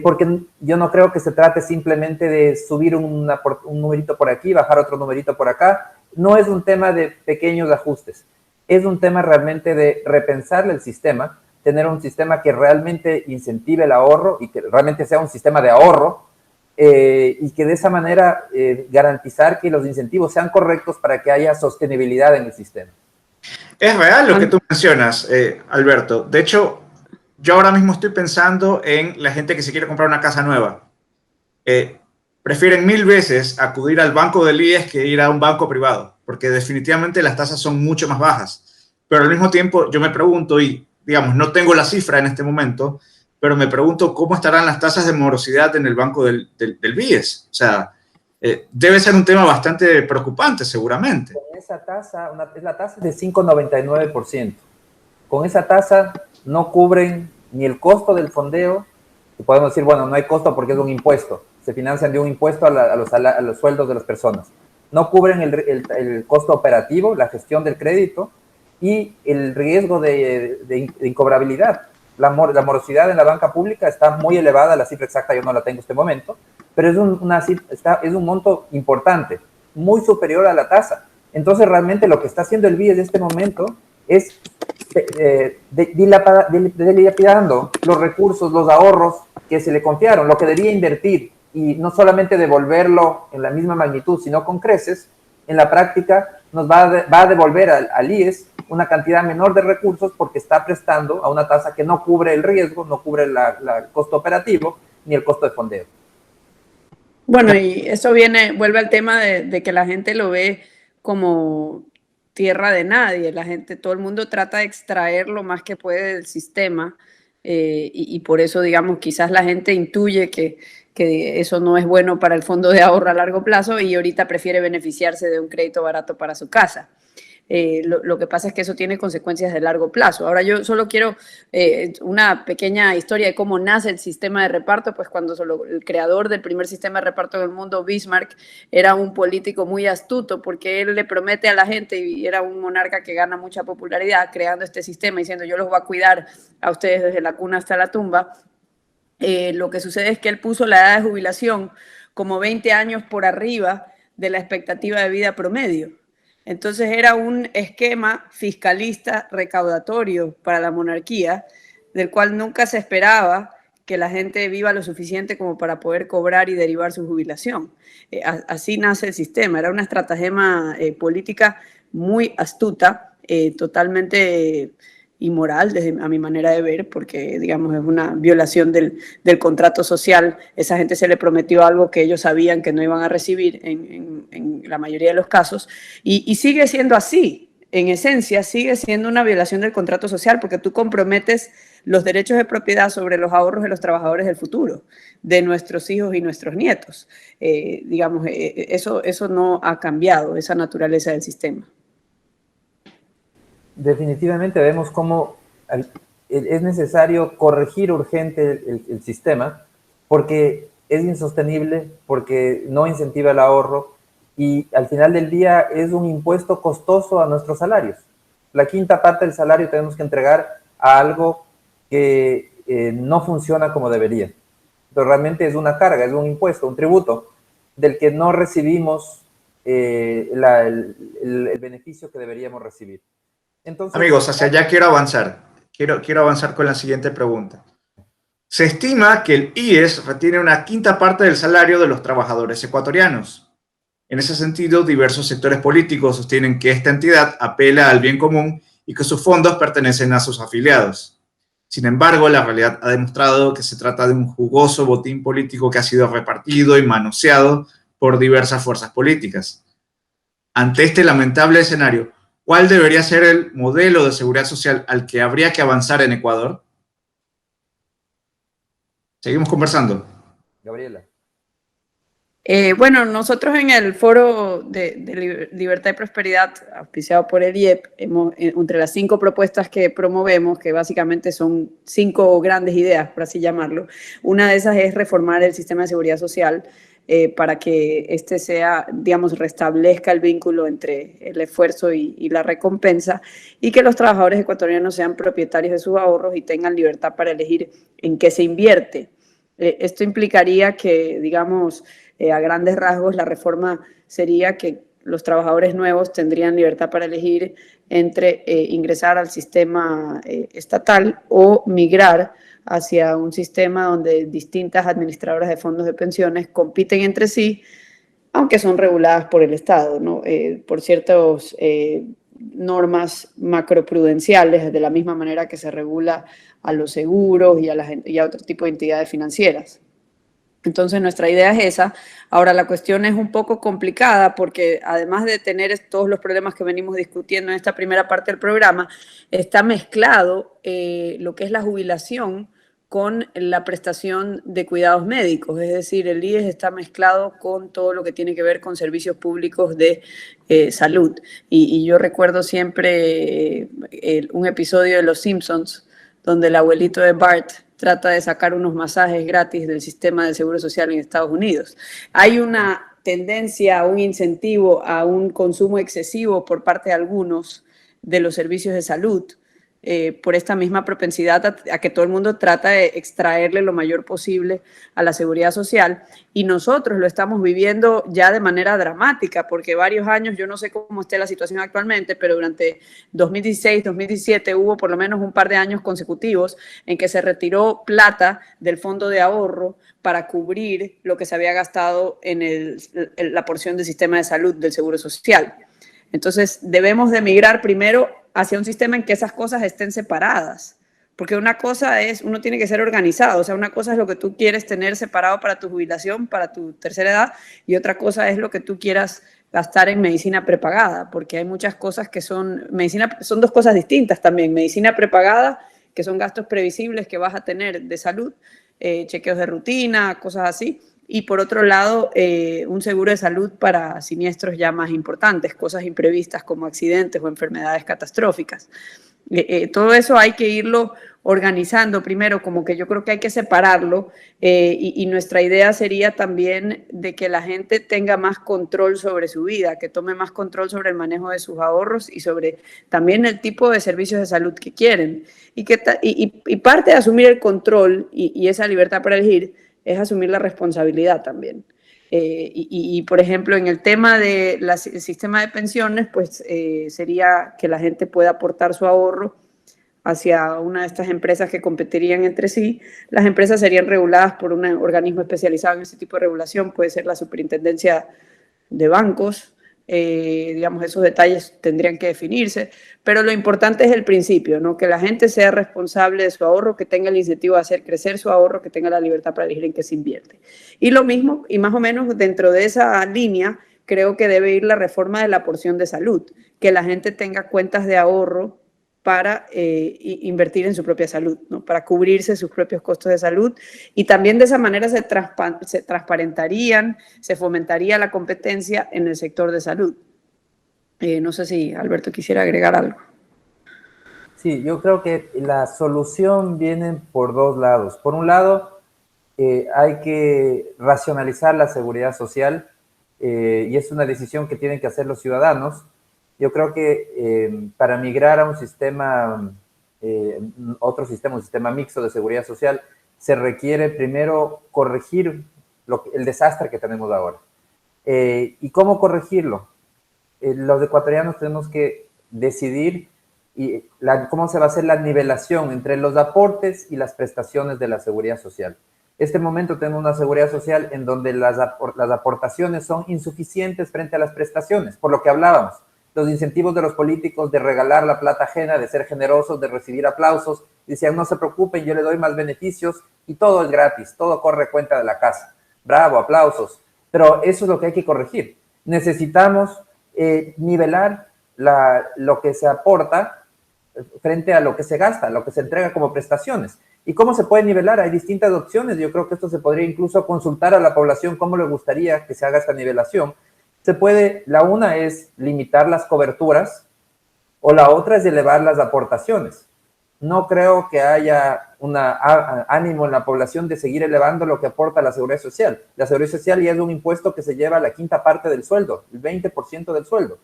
porque yo no creo que se trate simplemente de subir un numerito por aquí, bajar otro numerito por acá. No es un tema de pequeños ajustes, es un tema realmente de repensar el sistema, tener un sistema que realmente incentive el ahorro y que realmente sea un sistema de ahorro, y que de esa manera garantizar que los incentivos sean correctos para que haya sostenibilidad en el sistema. Es real lo que tú mencionas, Alberto. De hecho, yo ahora mismo estoy pensando en la gente que se quiere comprar una casa nueva. Prefieren 1000 veces acudir al banco del IES que ir a un banco privado, porque definitivamente las tasas son mucho más bajas. Pero al mismo tiempo yo me pregunto, y digamos, no tengo la cifra en este momento, pero me pregunto cómo estarán las tasas de morosidad en el banco del BIES. O sea, debe ser un tema bastante preocupante seguramente. esa tasa, la tasa de 5,99%. Con esa tasa no cubren ni el costo del fondeo, y podemos decir, bueno, no hay costo porque es un impuesto, se financian de un impuesto a los sueldos de las personas. No cubren el costo operativo, la gestión del crédito y el riesgo de incobrabilidad. La morosidad en la banca pública está muy elevada, la cifra exacta yo no la tengo en este momento, pero es un monto importante, muy superior a la tasa. Entonces, realmente lo que está haciendo el BIES en este momento es dilapidando los recursos, los ahorros que se le confiaron, lo que debía invertir y no solamente devolverlo en la misma magnitud, sino con creces. En la práctica nos va a devolver al IES una cantidad menor de recursos porque está prestando a una tasa que no cubre el riesgo, no cubre el costo operativo ni el costo de fondeo. Bueno, y eso vuelve al tema de que la gente lo ve como tierra de nadie. Todo el mundo trata de extraer lo más que puede del sistema y por eso, digamos, quizás la gente intuye que eso no es bueno para el fondo de ahorro a largo plazo y ahorita prefiere beneficiarse de un crédito barato para su casa. Lo que pasa es que eso tiene consecuencias de largo plazo. Ahora yo solo quiero una pequeña historia de cómo nace el sistema de reparto, pues cuando el creador del primer sistema de reparto del mundo, Bismarck, era un político muy astuto porque él le promete a la gente, y era un monarca que gana mucha popularidad creando este sistema, diciendo yo los voy a cuidar a ustedes desde la cuna hasta la tumba. Lo que sucede es que él puso la edad de jubilación como 20 años por arriba de la expectativa de vida promedio. Entonces era un esquema fiscalista recaudatorio para la monarquía, del cual nunca se esperaba que la gente viva lo suficiente como para poder cobrar y derivar su jubilación. Así nace el sistema. Era una estratagema política muy astuta, totalmente inmoral a mi manera de ver, porque digamos es una violación del contrato social. Esa gente se le prometió algo que ellos sabían que no iban a recibir en la mayoría de los casos, y sigue siendo así. En esencia sigue siendo una violación del contrato social porque tú comprometes los derechos de propiedad sobre los ahorros de los trabajadores del futuro, de nuestros hijos y nuestros nietos. Digamos, eso no ha cambiado, esa naturaleza del sistema. Definitivamente vemos cómo es necesario corregir urgente el sistema porque es insostenible, porque no incentiva el ahorro y al final del día es un impuesto costoso a nuestros salarios. La quinta parte del salario tenemos que entregar a algo que no funciona como debería. Pero realmente es una carga, es un impuesto, un tributo del que no recibimos el beneficio que deberíamos recibir. Entonces, amigos, hacia allá quiero avanzar. Quiero avanzar con la siguiente pregunta. Se estima que el IES retiene una quinta parte del salario de los trabajadores ecuatorianos. En ese sentido, diversos sectores políticos sostienen que esta entidad apela al bien común y que sus fondos pertenecen a sus afiliados. Sin embargo, la realidad ha demostrado que se trata de un jugoso botín político que ha sido repartido y manoseado por diversas fuerzas políticas. Ante este lamentable escenario, ¿cuál debería ser el modelo de seguridad social al que habría que avanzar en Ecuador? Seguimos conversando. Gabriela. Bueno, nosotros en el Foro de Libertad y Prosperidad, auspiciado por el IEP, entre las 5 propuestas que promovemos, que básicamente son 5 grandes ideas, por así llamarlo, una de esas es reformar el sistema de seguridad social para que este sea, digamos, restablezca el vínculo entre el esfuerzo y la recompensa y que los trabajadores ecuatorianos sean propietarios de sus ahorros y tengan libertad para elegir en qué se invierte. Esto implicaría que, digamos, a grandes rasgos, la reforma sería que los trabajadores nuevos tendrían libertad para elegir entre ingresar al sistema estatal o migrar hacia un sistema donde distintas administradoras de fondos de pensiones compiten entre sí, aunque son reguladas por el Estado, ¿no? Por ciertas normas macroprudenciales, de la misma manera que se regula a los seguros y a otro tipo de entidades financieras. Entonces nuestra idea es esa. Ahora la cuestión es un poco complicada porque además de tener todos los problemas que venimos discutiendo en esta primera parte del programa, está mezclado lo que es la jubilación con la prestación de cuidados médicos, es decir, el IES está mezclado con todo lo que tiene que ver con servicios públicos de salud. Y yo recuerdo siempre un episodio de Los Simpsons donde el abuelito de Bart trata de sacar unos masajes gratis del sistema de seguro social en Estados Unidos. Hay una tendencia, un incentivo a un consumo excesivo por parte de algunos de los servicios de salud, por esta misma propensidad a que todo el mundo trata de extraerle lo mayor posible a la seguridad social, y nosotros lo estamos viviendo ya de manera dramática, porque varios años, yo no sé cómo esté la situación actualmente, pero durante 2016, 2017 hubo por lo menos un par de años consecutivos en que se retiró plata del fondo de ahorro para cubrir lo que se había gastado en la porción del sistema de salud del Seguro Social. Entonces, debemos de migrar primero hacia un sistema en que esas cosas estén separadas, porque una cosa es, uno tiene que ser organizado, o sea, una cosa es lo que tú quieres tener separado para tu jubilación, para tu tercera edad, y otra cosa es lo que tú quieras gastar en medicina prepagada, porque hay muchas cosas que son dos cosas distintas también, medicina prepagada, que son gastos previsibles que vas a tener de salud, chequeos de rutina, cosas así, y por otro lado, un seguro de salud para siniestros ya más importantes, cosas imprevistas como accidentes o enfermedades catastróficas. Todo eso hay que irlo organizando primero, como que yo creo que hay que separarlo, y nuestra idea sería también de que la gente tenga más control sobre su vida, que tome más control sobre el manejo de sus ahorros y sobre también el tipo de servicios de salud que quieren. Y parte de asumir el control y esa libertad para elegir es asumir la responsabilidad también. Por ejemplo, en el tema del sistema de pensiones, pues sería que la gente pueda aportar su ahorro hacia una de estas empresas que competirían entre sí. Las empresas serían reguladas por un organismo especializado en ese tipo de regulación, puede ser la Superintendencia de Bancos, digamos, esos detalles tendrían que definirse, pero lo importante es el principio, ¿no? Que la gente sea responsable de su ahorro, que tenga el incentivo de hacer crecer su ahorro, que tenga la libertad para elegir en qué se invierte. Y lo mismo, y más o menos dentro de esa línea, creo que debe ir la reforma de la porción de salud, que la gente tenga cuentas de ahorro para invertir en su propia salud, ¿no? Para cubrirse sus propios costos de salud, y también de esa manera se transparentarían, se fomentaría la competencia en el sector de salud. No sé si Alberto quisiera agregar algo. Sí, yo creo que la solución viene por dos lados. Por un lado, hay que racionalizar la seguridad social, y es una decisión que tienen que hacer los ciudadanos. Yo creo que para migrar a un sistema, un sistema mixto de seguridad social, se requiere primero corregir el desastre que tenemos ahora. ¿Y cómo corregirlo? Los ecuatorianos tenemos que decidir cómo se va a hacer la nivelación entre los aportes y las prestaciones de la seguridad social. En este momento tenemos una seguridad social en donde las aportaciones son insuficientes frente a las prestaciones, por lo que hablábamos. Los incentivos de los políticos de regalar la plata ajena, de ser generosos, de recibir aplausos, decían, no se preocupen, yo le doy más beneficios y todo es gratis, todo corre cuenta de la casa. Bravo, aplausos. Pero eso es lo que hay que corregir. Necesitamos nivelar lo que se aporta frente a lo que se gasta, lo que se entrega como prestaciones. ¿Y cómo se puede nivelar? Hay distintas opciones. Yo creo que esto se podría incluso consultar a la población cómo le gustaría que se haga esta nivelación. La una es limitar las coberturas, o la otra es elevar las aportaciones. No creo que haya ánimo en la población de seguir elevando lo que aporta la seguridad social. La seguridad social ya es un impuesto que se lleva a la quinta parte del sueldo, el 20% del sueldo.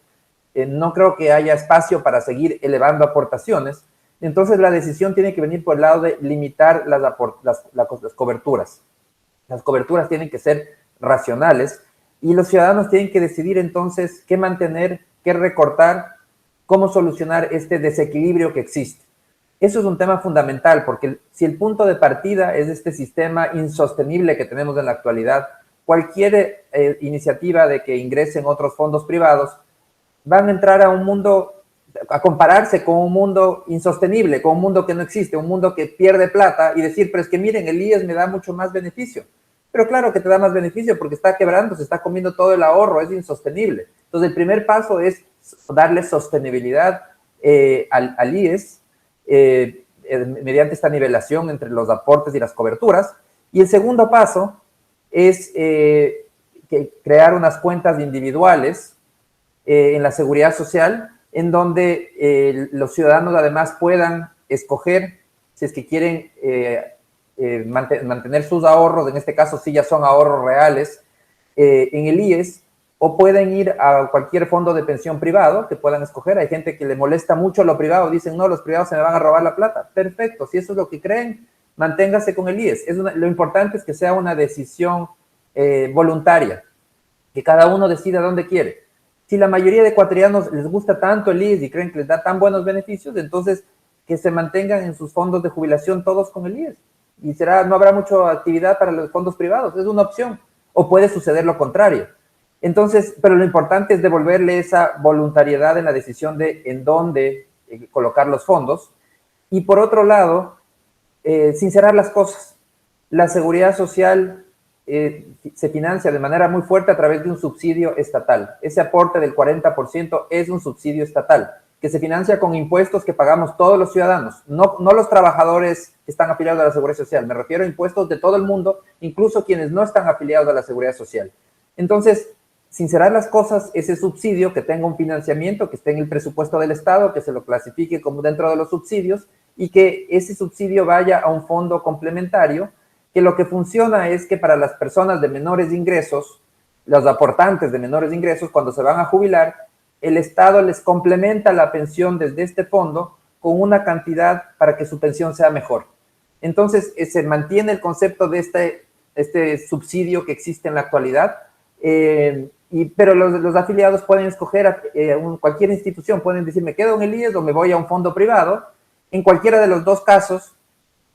No creo que haya espacio para seguir elevando aportaciones. Entonces la decisión tiene que venir por el lado de limitar las coberturas. Las coberturas tienen que ser racionales, y los ciudadanos tienen que decidir entonces qué mantener, qué recortar, cómo solucionar este desequilibrio que existe. Eso es un tema fundamental, porque si el punto de partida es este sistema insostenible que tenemos en la actualidad, cualquier iniciativa de que ingresen otros fondos privados van a entrar a un mundo, a compararse con un mundo insostenible, con un mundo que no existe, un mundo que pierde plata, y decir, pero es que miren, el IES me da mucho más beneficio. Pero claro que te da más beneficio porque está quebrando, se está comiendo todo el ahorro, es insostenible. Entonces, el primer paso es darle sostenibilidad al IES, mediante esta nivelación entre los aportes y las coberturas. Y el segundo paso es crear unas cuentas individuales en la seguridad social, en donde los ciudadanos además puedan escoger si es que quieren mantener sus ahorros, en este caso sí ya son ahorros reales, en el IES, o pueden ir a cualquier fondo de pensión privado que puedan escoger. Hay gente que le molesta mucho lo privado, dicen, no, los privados se me van a robar la plata. Perfecto, si eso es lo que creen, manténgase con el IES. Lo importante es que sea una decisión voluntaria, que cada uno decida dónde quiere. Si la mayoría de ecuatorianos les gusta tanto el IES y creen que les da tan buenos beneficios, entonces que se mantengan en sus fondos de jubilación todos con el IES. Y no habrá mucha actividad para los fondos privados, es una opción. O puede suceder lo contrario. Entonces, pero lo importante es devolverle esa voluntariedad en la decisión de en dónde colocar los fondos. Y por otro lado, sincerar las cosas. La seguridad social se financia de manera muy fuerte a través de un subsidio estatal. Ese aporte del 40% es un subsidio estatal, que se financia con impuestos que pagamos todos los ciudadanos, no los trabajadores que están afiliados a la Seguridad Social. Me refiero a impuestos de todo el mundo, incluso quienes no están afiliados a la Seguridad Social. Entonces, sincerar las cosas, ese subsidio que tenga un financiamiento, que esté en el presupuesto del Estado, que se lo clasifique como dentro de los subsidios y que ese subsidio vaya a un fondo complementario, que lo que funciona es que para las personas de menores ingresos, los aportantes de menores ingresos, cuando se van a jubilar, el Estado les complementa la pensión desde este fondo con una cantidad para que su pensión sea mejor. Entonces, se mantiene el concepto de este subsidio que existe en la actualidad, pero los afiliados pueden escoger cualquier institución, pueden decir, me quedo en el IES o me voy a un fondo privado. En cualquiera de los dos casos,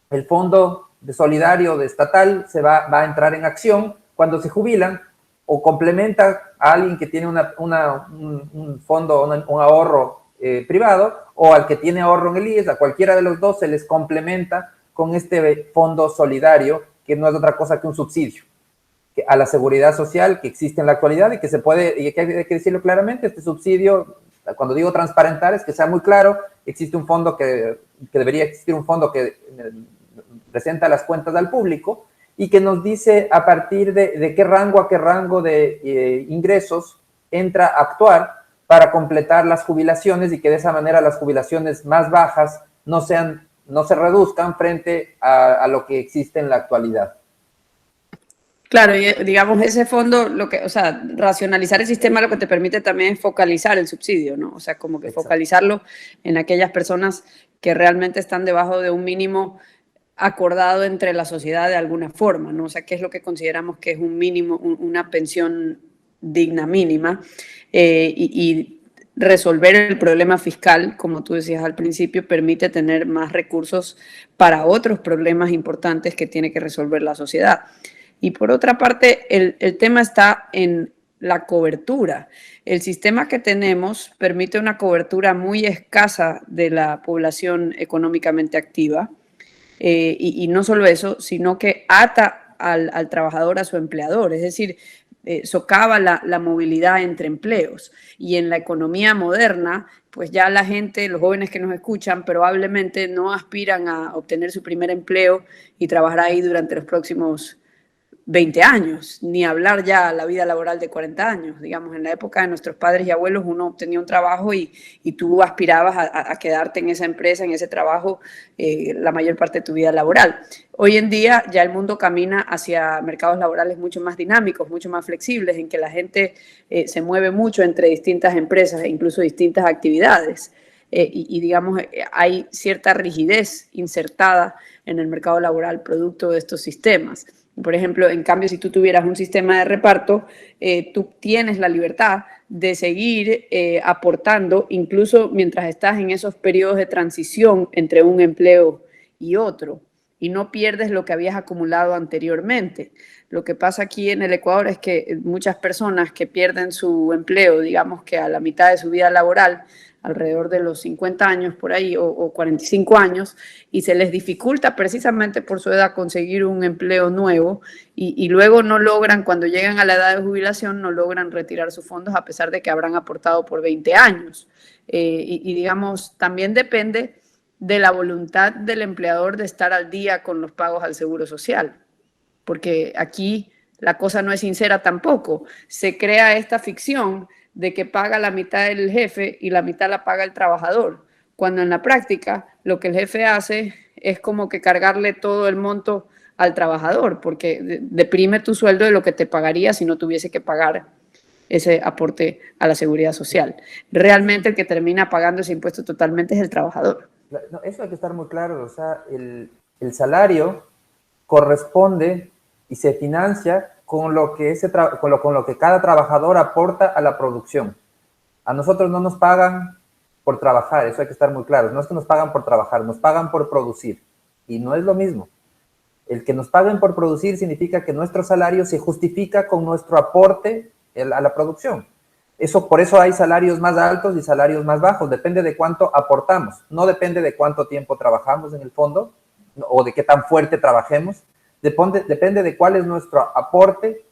el fondo de solidario de estatal va a entrar en acción cuando se jubilan o complementa a alguien que tiene un fondo, un ahorro privado, o al que tiene ahorro en el IES. A cualquiera de los dos se les complementa con este fondo solidario, que no es otra cosa que un subsidio a la seguridad social que existe en la actualidad y que se puede, y hay que decirlo claramente, este subsidio, cuando digo transparentar, es que sea muy claro. Existe un fondo que debería existir, un fondo que presenta las cuentas al público y que nos dice a partir de qué rango a qué rango de ingresos entra a actuar para completar las jubilaciones, y que de esa manera las jubilaciones más bajas no se reduzcan frente a lo que existe en la actualidad. Claro, y digamos, ese fondo, racionalizar el sistema lo que te permite también es focalizar el subsidio, ¿no? O sea, como que Exacto. Focalizarlo en aquellas personas que realmente están debajo de un mínimo acordado entre la sociedad de alguna forma, ¿no? O sea, ¿qué es lo que consideramos que es un mínimo, una pensión digna mínima? Y resolver el problema fiscal, como tú decías al principio, permite tener más recursos para otros problemas importantes que tiene que resolver la sociedad. Y por otra parte, el tema está en la cobertura. El sistema que tenemos permite una cobertura muy escasa de la población económicamente activa, y no solo eso, sino que ata al trabajador a su empleador, es decir, socava la movilidad entre empleos. Y en la economía moderna, pues ya la gente, los jóvenes que nos escuchan, probablemente no aspiran a obtener su primer empleo y trabajar ahí durante los próximos 20 años, ni hablar ya la vida laboral de 40 años. Digamos, en la época de nuestros padres y abuelos, uno obtenía un trabajo y tú aspirabas a quedarte en esa empresa, en ese trabajo, la mayor parte de tu vida laboral. Hoy en día ya el mundo camina hacia mercados laborales mucho más dinámicos, mucho más flexibles, en que la gente se mueve mucho entre distintas empresas e incluso distintas actividades. Digamos, hay cierta rigidez insertada en el mercado laboral producto de estos sistemas. Por ejemplo, en cambio, si tú tuvieras un sistema de reparto, tú tienes la libertad de seguir aportando, incluso mientras estás en esos periodos de transición entre un empleo y otro, y no pierdes lo que habías acumulado anteriormente. Lo que pasa aquí en el Ecuador es que muchas personas que pierden su empleo, digamos que a la mitad de su vida laboral, alrededor de los 50 años por ahí o 45 años, y se les dificulta precisamente por su edad conseguir un empleo nuevo, y luego no logran, cuando llegan a la edad de jubilación, no logran retirar sus fondos a pesar de que habrán aportado por 20 años. Digamos, también depende de la voluntad del empleador de estar al día con los pagos al Seguro Social, porque aquí la cosa no es sincera tampoco. Se crea esta ficción de que paga la mitad el jefe y la mitad la paga el trabajador, cuando en la práctica lo que el jefe hace es como que cargarle todo el monto al trabajador, porque deprime tu sueldo de lo que te pagaría si no tuviese que pagar ese aporte a la seguridad social. Realmente el que termina pagando ese impuesto totalmente es el trabajador. No, eso hay que estar muy claro, o sea, el salario corresponde y se financia con lo que, con lo que cada trabajador aporta a la producción. A nosotros no nos pagan por trabajar, eso hay que estar muy claro. No es que nos pagan por trabajar, nos pagan por producir. Y no es lo mismo. El que nos paguen por producir significa que nuestro salario se justifica con nuestro aporte a la producción. Por eso hay salarios más altos y salarios más bajos. Depende de cuánto aportamos. No depende de cuánto tiempo trabajamos en el fondo o de qué tan fuerte trabajemos. Depende de cuál es nuestro aporte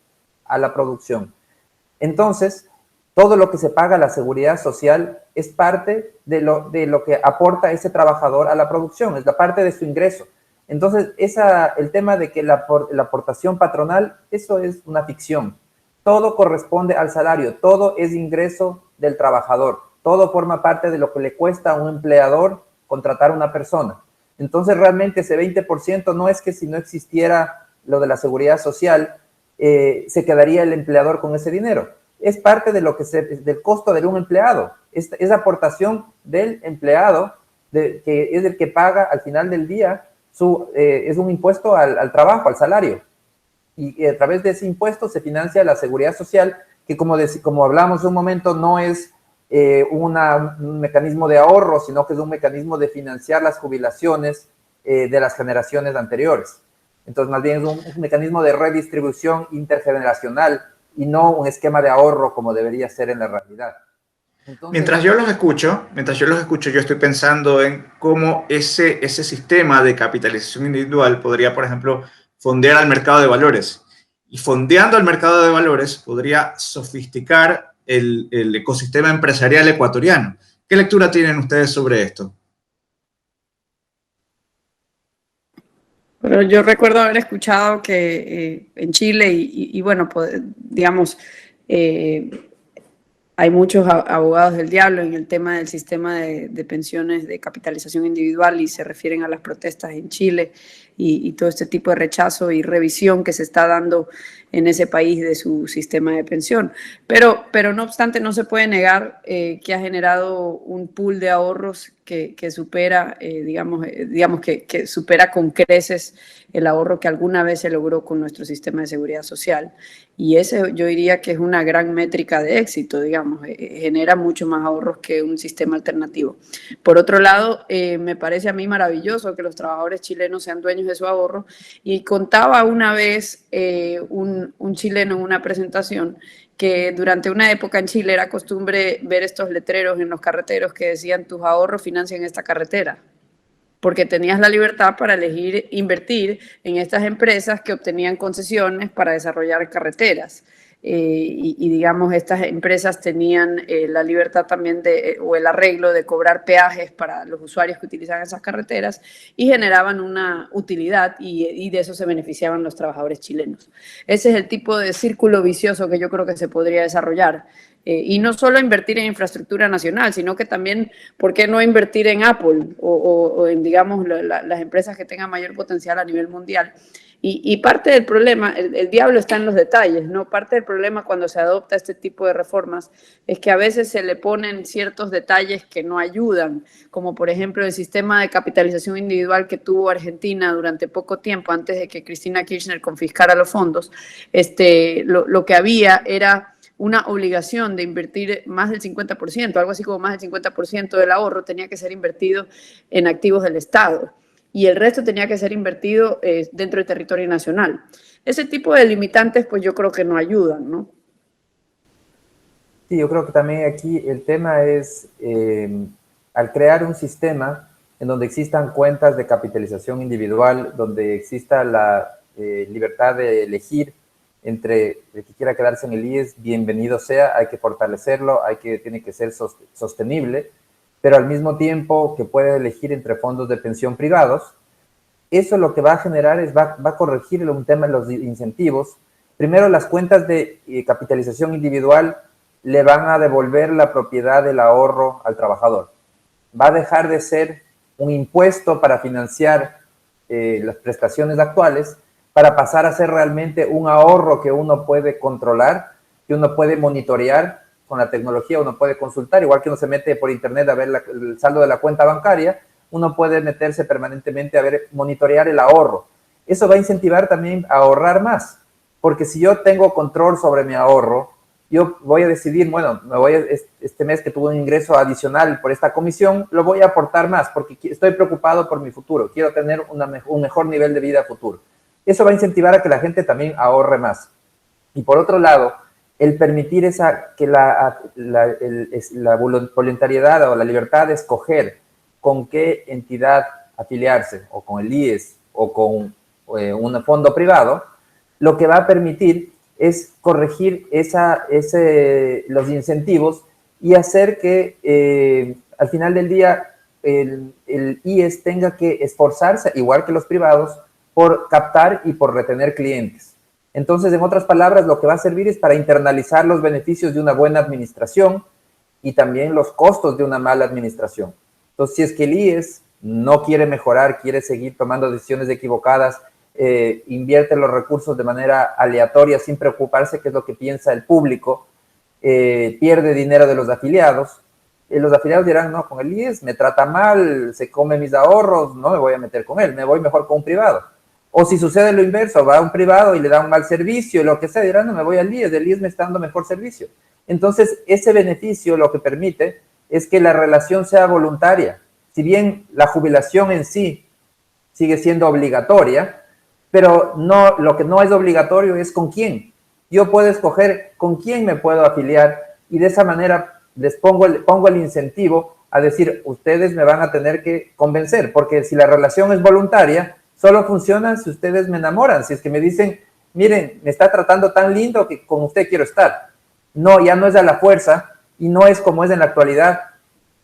a la producción. Entonces, todo lo que se paga a la seguridad social es parte de lo que aporta ese trabajador a la producción, es la parte de su ingreso. Entonces, el tema de que la aportación patronal, eso es una ficción. Todo corresponde al salario, todo es ingreso del trabajador, todo forma parte de lo que le cuesta a un empleador contratar a una persona. Entonces, realmente ese 20% no es que si no existiera lo de la seguridad social, se quedaría el empleador con ese dinero. Es parte de del costo de un empleado. Es aportación del empleado, que es el que paga al final del día, es un impuesto al trabajo, al salario. Y a través de ese impuesto se financia la seguridad social, que como hablamos un momento, no es un mecanismo de ahorro, sino que es un mecanismo de financiar las jubilaciones de las generaciones anteriores. Entonces, más bien es un mecanismo de redistribución intergeneracional y no un esquema de ahorro como debería ser en la realidad. Entonces, mientras yo los escucho, yo estoy pensando en cómo ese sistema de capitalización individual podría, por ejemplo, fondear al mercado de valores. Y fondeando al mercado de valores podría sofisticar el ecosistema empresarial ecuatoriano. ¿Qué lectura tienen ustedes sobre esto? Pero yo recuerdo haber escuchado que en Chile y bueno, pues, digamos, hay muchos abogados del diablo en el tema del sistema de pensiones de capitalización individual y se refieren a las protestas en Chile y todo este tipo de rechazo y revisión que se está dando en ese país de su sistema de pensión. Pero no obstante, no se puede negar que ha generado un pool de ahorros que supera, que supera con creces el ahorro que alguna vez se logró con nuestro sistema de seguridad social. Y ese yo diría que es una gran métrica de éxito, digamos, genera mucho más ahorros que un sistema alternativo. Por otro lado, me parece a mí maravilloso que los trabajadores chilenos sean dueños de su ahorro. Y contaba una vez un chileno en una presentación que durante una época en Chile era costumbre ver estos letreros en los carreteros que decían tus ahorros financian esta carretera, porque tenías la libertad para elegir invertir en estas empresas que obtenían concesiones para desarrollar carreteras. Digamos, estas empresas tenían la libertad también o el arreglo de cobrar peajes para los usuarios que utilizaban esas carreteras y generaban una utilidad y de eso se beneficiaban los trabajadores chilenos. Ese es el tipo de círculo vicioso que yo creo que se podría desarrollar. Y no solo invertir en infraestructura nacional, sino que también, ¿por qué no invertir en Apple o en, digamos, las empresas que tengan mayor potencial a nivel mundial? Y parte del problema, el diablo está en los detalles, ¿no? Parte del problema cuando se adopta este tipo de reformas es que a veces se le ponen ciertos detalles que no ayudan, como por ejemplo el sistema de capitalización individual que tuvo Argentina durante poco tiempo, antes de que Cristina Kirchner confiscara los fondos. Lo que había era una obligación de invertir más del 50%, algo así como más del 50% del ahorro tenía que ser invertido en activos del Estado y el resto tenía que ser invertido dentro del territorio nacional. Ese tipo de limitantes, pues yo creo que no ayudan, ¿no? Sí, yo creo que también aquí el tema es, al crear un sistema en donde existan cuentas de capitalización individual, donde exista la libertad de elegir entre el que quiera quedarse en el IES, bienvenido sea, hay que fortalecerlo, tiene que ser sostenible. pero al mismo tiempo que puede elegir entre fondos de pensión privados. Eso lo que va a generar es, va a corregir un tema de los incentivos. Primero, las cuentas de capitalización individual le van a devolver la propiedad del ahorro al trabajador. Va a dejar de ser un impuesto para financiar las prestaciones actuales, para pasar a ser realmente un ahorro que uno puede controlar, que uno puede monitorear con la tecnología, uno puede consultar, igual que uno se mete por internet a ver el saldo de la cuenta bancaria, uno puede meterse permanentemente a ver, monitorear el ahorro. Eso va a incentivar también a ahorrar más, porque si yo tengo control sobre mi ahorro, yo voy a decidir, bueno, este mes que tuve un ingreso adicional por esta comisión, lo voy a aportar más, porque estoy preocupado por mi futuro, quiero tener un mejor nivel de vida futuro. Eso va a incentivar a que la gente también ahorre más. Y por otro lado, el permitir que la voluntariedad o la libertad de escoger con qué entidad afiliarse, o con el IES, o con un fondo privado, lo que va a permitir es corregir los incentivos y hacer que al final del día el IES tenga que esforzarse, igual que los privados, por captar y por retener clientes. Entonces, en otras palabras, lo que va a servir es para internalizar los beneficios de una buena administración y también los costos de una mala administración. Entonces, si es que el IES no quiere mejorar, quiere seguir tomando decisiones equivocadas, invierte los recursos de manera aleatoria sin preocuparse qué es lo que piensa el público, pierde dinero de los afiliados dirán, no, con el IES me trata mal, se come mis ahorros, no me voy a meter con él, me voy mejor con un privado. O si sucede lo inverso, va a un privado y le da un mal servicio, lo que sea, dirán, no, me voy al IES, el IES me está dando mejor servicio. Entonces, ese beneficio lo que permite es que la relación sea voluntaria. Si bien la jubilación en sí sigue siendo obligatoria, pero no, lo que no es obligatorio es con quién. Yo puedo escoger con quién me puedo afiliar y de esa manera les pongo el incentivo a decir, ustedes me van a tener que convencer, porque si la relación es voluntaria, solo funciona si ustedes me enamoran, si es que me dicen, miren, me está tratando tan lindo que con usted quiero estar. No, ya no es a la fuerza y no es como es en la actualidad.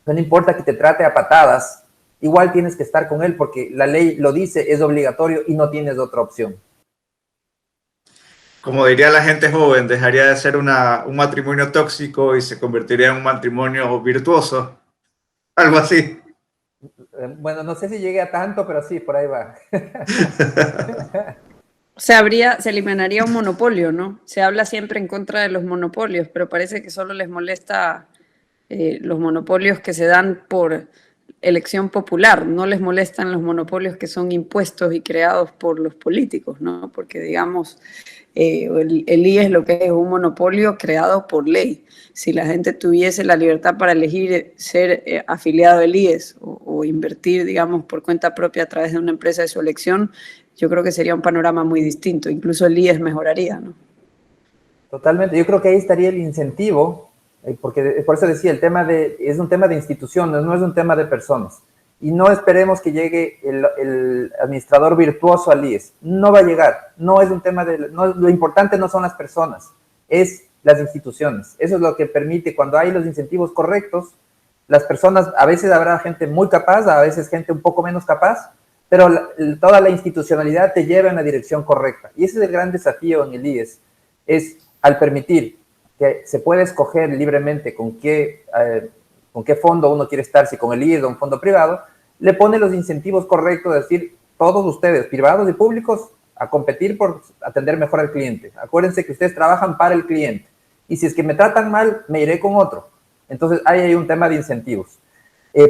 No importa que te trate a patadas, igual tienes que estar con él porque la ley lo dice, es obligatorio y no tienes otra opción. Como diría la gente joven, dejaría de ser un matrimonio tóxico y se convertiría en un matrimonio virtuoso. Algo así. Bueno, no sé si llegue a tanto, pero sí, por ahí va. Se eliminaría un monopolio, ¿no? Se habla siempre en contra de los monopolios, pero parece que solo les molesta los monopolios que se dan por elección popular, no les molestan los monopolios que son impuestos y creados por los políticos, ¿no? Porque, digamos, el IES lo que es un monopolio creado por ley. Si la gente tuviese la libertad para elegir ser afiliado al IES o invertir, digamos, por cuenta propia a través de una empresa de su elección, yo creo que sería un panorama muy distinto. Incluso el IES mejoraría, ¿no? Totalmente. Yo creo que ahí estaría el incentivo, porque por eso decía, es un tema de instituciones, no es un tema de personas. Y no esperemos que llegue el administrador virtuoso al IES. No va a llegar. No es un tema lo importante no son las personas, es las instituciones. Eso es lo que permite, cuando hay los incentivos correctos, las personas, a veces habrá gente muy capaz, a veces gente un poco menos capaz, pero toda la institucionalidad te lleva en la dirección correcta. Y ese es el gran desafío en el IES, es al permitir que se puede escoger libremente con qué fondo uno quiere estar, si con el IES o un fondo privado, le pone los incentivos correctos, es decir, todos ustedes, privados y públicos, a competir por atender mejor al cliente. Acuérdense que ustedes trabajan para el cliente. Y si es que me tratan mal, me iré con otro. Entonces, ahí hay un tema de incentivos.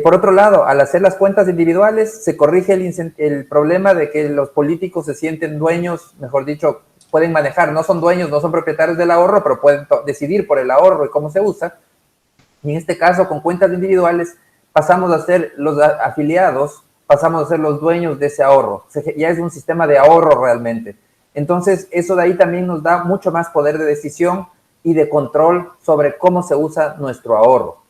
Por otro lado, al hacer las cuentas individuales, se corrige el problema de que los políticos se sienten dueños, mejor dicho, pueden manejar, no son dueños, no son propietarios del ahorro, pero pueden decidir por el ahorro y cómo se usa. Y en este caso, con cuentas individuales, pasamos a ser los afiliados, pasamos a ser los dueños de ese ahorro. Ya es un sistema de ahorro realmente. Entonces, eso de ahí también nos da mucho más poder de decisión y de control sobre cómo se usa nuestro ahorro.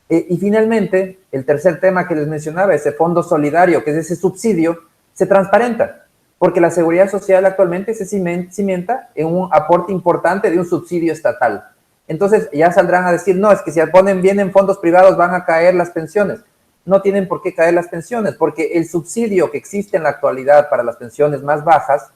Y finalmente, el tercer tema que les mencionaba, ese fondo solidario, que es ese subsidio, se transparenta, porque la seguridad social actualmente se cimienta en un aporte importante de un subsidio estatal. Entonces ya saldrán a decir, no, es que si ponen bien en fondos privados van a caer las pensiones. No tienen por qué caer las pensiones, porque el subsidio que existe en la actualidad para las pensiones más bajas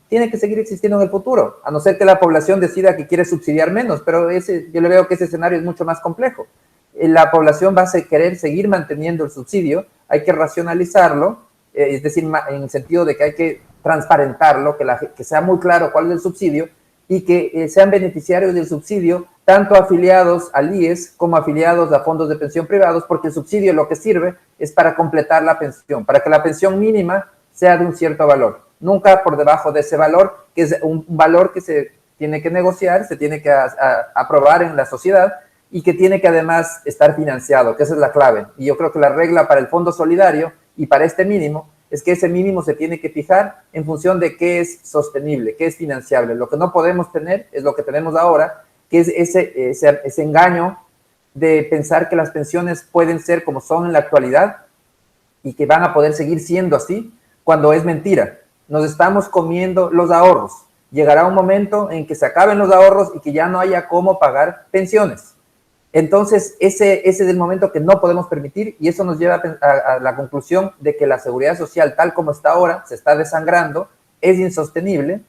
tiene que seguir existiendo en el futuro, a no ser que la población decida que quiere subsidiar menos, pero yo le veo que ese escenario es mucho más complejo. La población va a querer seguir manteniendo el subsidio, hay que racionalizarlo, es decir, en el sentido de que hay que transparentarlo, que sea muy claro cuál es el subsidio y que sean beneficiarios del subsidio tanto afiliados al IES como afiliados a fondos de pensión privados, porque el subsidio lo que sirve es para completar la pensión, para que la pensión mínima sea de un cierto valor, nunca por debajo de ese valor, que es un valor que se tiene que negociar, se tiene que aprobar en la sociedad y que tiene que además estar financiado, que esa es la clave. Y yo creo que la regla para el fondo solidario y para este mínimo es que ese mínimo se tiene que fijar en función de qué es sostenible, qué es financiable. Lo que no podemos tener es lo que tenemos ahora, que es ese engaño de pensar que las pensiones pueden ser como son en la actualidad y que van a poder seguir siendo así, cuando es mentira. Nos estamos comiendo los ahorros. Llegará un momento en que se acaben los ahorros y que ya no haya cómo pagar pensiones. Entonces, ese es el momento que no podemos permitir y eso nos lleva a la conclusión de que la seguridad social, tal como está ahora, se está desangrando, es insostenible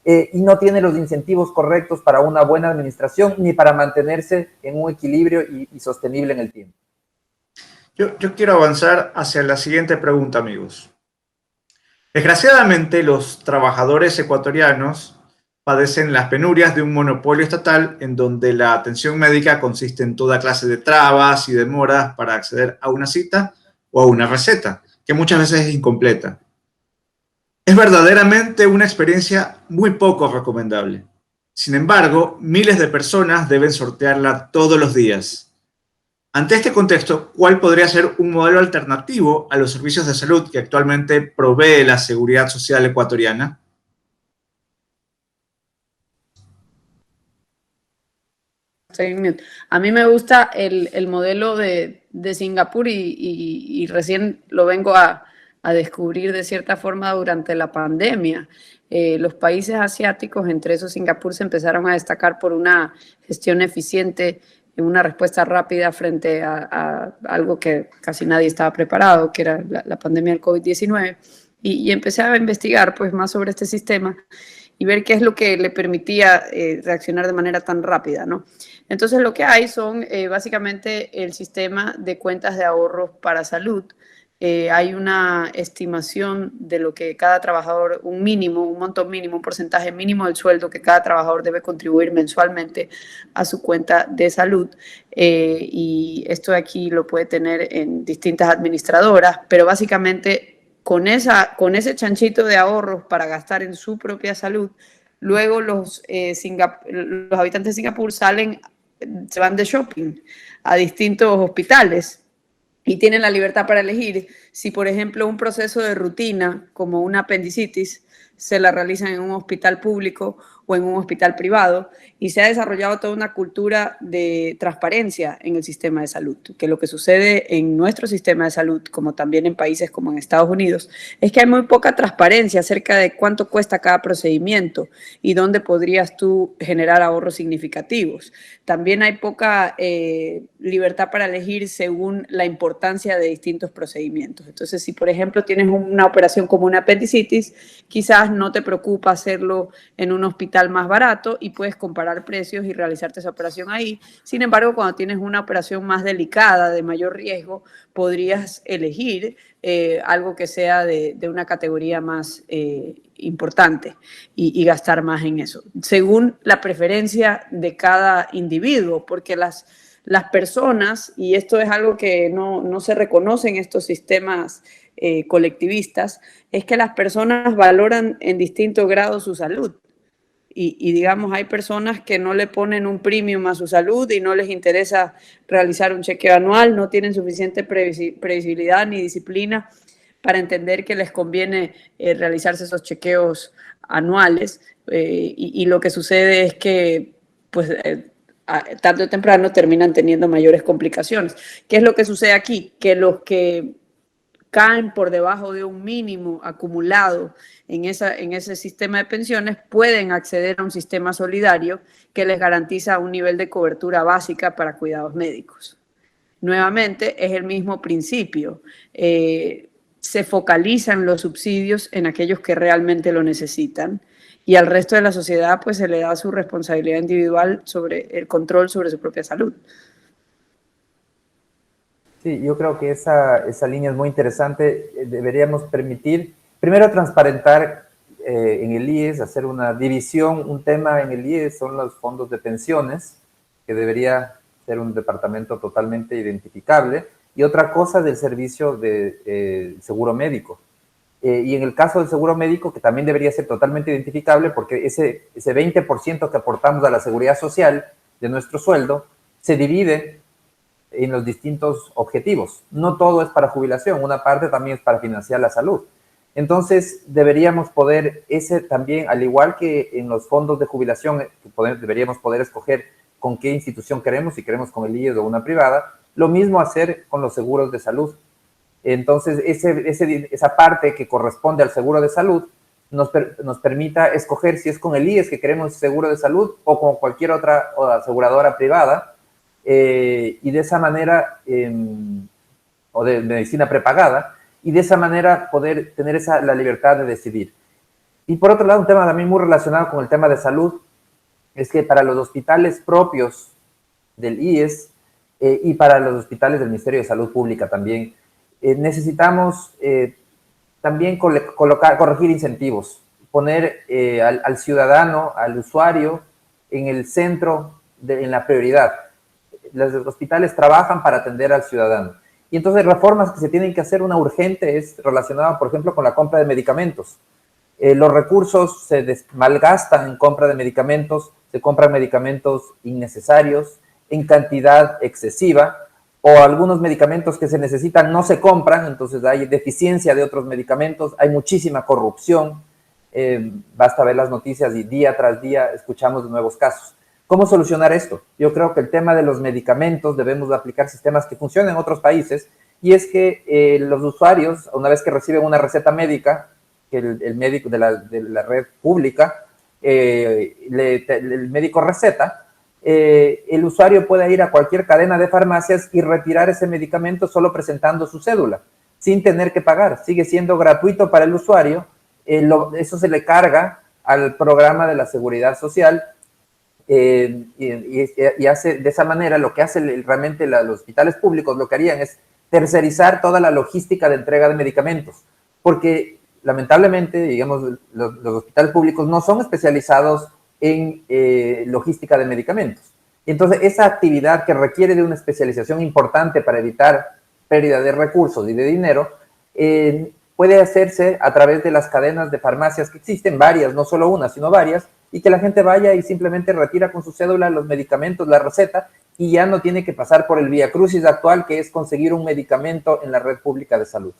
y no tiene los incentivos correctos para una buena administración ni para mantenerse en un equilibrio y sostenible en el tiempo. Yo quiero avanzar hacia la siguiente pregunta, amigos. Desgraciadamente, los trabajadores ecuatorianos padecen las penurias de un monopolio estatal en donde la atención médica consiste en toda clase de trabas y demoras para acceder a una cita o a una receta, que muchas veces es incompleta. Es verdaderamente una experiencia muy poco recomendable. Sin embargo, miles de personas deben sortearla todos los días. Ante este contexto, ¿cuál podría ser un modelo alternativo a los servicios de salud que actualmente provee la Seguridad Social ecuatoriana? A mí me gusta el modelo de Singapur y recién lo vengo a descubrir de cierta forma durante la pandemia. Los países asiáticos, entre esos Singapur, se empezaron a destacar por una gestión eficiente, una respuesta rápida frente a algo que casi nadie estaba preparado, que era la pandemia del COVID-19. Y empecé a investigar pues, más sobre este sistema y ver qué es lo que le permitía reaccionar de manera tan rápida, ¿no? Entonces lo que hay son básicamente el sistema de cuentas de ahorros para salud. Hay una estimación de lo que cada trabajador, un mínimo, un monto mínimo, un porcentaje mínimo del sueldo que cada trabajador debe contribuir mensualmente a su cuenta de salud. Y esto de aquí lo puede tener en distintas administradoras, pero básicamente con ese chanchito de ahorros para gastar en su propia salud, luego los habitantes de Singapur se van de shopping a distintos hospitales y tienen la libertad para elegir si, por ejemplo, un proceso de rutina como una apendicitis se la realizan en un hospital público o en un hospital privado, y se ha desarrollado toda una cultura de transparencia en el sistema de salud, que lo que sucede en nuestro sistema de salud, como también en países como en Estados Unidos, es que hay muy poca transparencia acerca de cuánto cuesta cada procedimiento y dónde podrías tú generar ahorros significativos. También hay poca libertad para elegir según la importancia de distintos procedimientos. Entonces, si por ejemplo tienes una operación como una apendicitis, quizás no te preocupa hacerlo en un hospital más barato y puedes comparar precios y realizarte esa operación ahí. Sin embargo, cuando tienes una operación más delicada, de mayor riesgo, podrías elegir algo que sea de una categoría más importante y gastar más en eso, según la preferencia de cada individuo, porque las personas, y esto es algo que no se reconoce en estos sistemas colectivistas, es que las personas valoran en distinto grado su salud. Y digamos, hay personas que no le ponen un premium a su salud y no les interesa realizar un chequeo anual, no tienen suficiente previsibilidad ni disciplina para entender que les conviene realizarse esos chequeos anuales. Y lo que sucede es que, pues, tarde o temprano terminan teniendo mayores complicaciones. ¿Qué es lo que sucede aquí? Que los que caen por debajo de un mínimo acumulado en ese sistema de pensiones, pueden acceder a un sistema solidario que les garantiza un nivel de cobertura básica para cuidados médicos. Nuevamente, es el mismo principio. Se focalizan los subsidios en aquellos que realmente lo necesitan y al resto de la sociedad pues se le da su responsabilidad individual sobre el control sobre su propia salud. Sí, yo creo que esa línea es muy interesante. Deberíamos permitir, primero, transparentar en el IES, hacer una división. Un tema en el IES son los fondos de pensiones, que debería ser un departamento totalmente identificable, y otra cosa del servicio de seguro médico. Y en el caso del seguro médico, que también debería ser totalmente identificable, porque ese 20% que aportamos a la seguridad social de nuestro sueldo se divide en los distintos objetivos. No todo es para jubilación, una parte también es para financiar la salud. Entonces, deberíamos poder, ese también, al igual que en los fondos de jubilación, deberíamos poder escoger con qué institución queremos, si queremos con el IES o una privada, lo mismo hacer con los seguros de salud. Entonces, esa parte que corresponde al seguro de salud nos permita escoger si es con el IES que queremos seguro de salud o con cualquier otra aseguradora privada, y de esa manera, o de medicina prepagada, y de esa manera poder tener la libertad de decidir. Y por otro lado, un tema también muy relacionado con el tema de salud, es que para los hospitales propios del IES y para los hospitales del Ministerio de Salud Pública también, necesitamos también corregir incentivos, poner al ciudadano, al usuario, en el centro, en la prioridad. Los hospitales trabajan para atender al ciudadano. Y entonces reformas que se tienen que hacer, una urgente es relacionada, por ejemplo, con la compra de medicamentos. Los recursos se malgastan en compra de medicamentos, se compran medicamentos innecesarios, en cantidad excesiva, o algunos medicamentos que se necesitan no se compran, entonces hay deficiencia de otros medicamentos, hay muchísima corrupción, basta ver las noticias y día tras día escuchamos de nuevos casos. ¿Cómo solucionar esto? Yo creo que el tema de los medicamentos debemos de aplicar sistemas que funcionan en otros países, y es que los usuarios, una vez que reciben una receta médica, que el médico de la red pública, el médico receta, el usuario puede ir a cualquier cadena de farmacias y retirar ese medicamento solo presentando su cédula, sin tener que pagar. Sigue siendo gratuito para el usuario, eso se le carga al programa de la Seguridad Social, y hace de esa manera. Lo que hace realmente los hospitales públicos, lo que harían es tercerizar toda la logística de entrega de medicamentos, porque lamentablemente, digamos, los hospitales públicos no son especializados en logística de medicamentos. Y entonces esa actividad que requiere de una especialización importante para evitar pérdida de recursos y de dinero, puede hacerse a través de las cadenas de farmacias que existen, varias, no solo una, sino varias, y que la gente vaya y simplemente retira con su cédula los medicamentos, la receta, y ya no tiene que pasar por el viacrucis actual, que es conseguir un medicamento en la red pública de salud.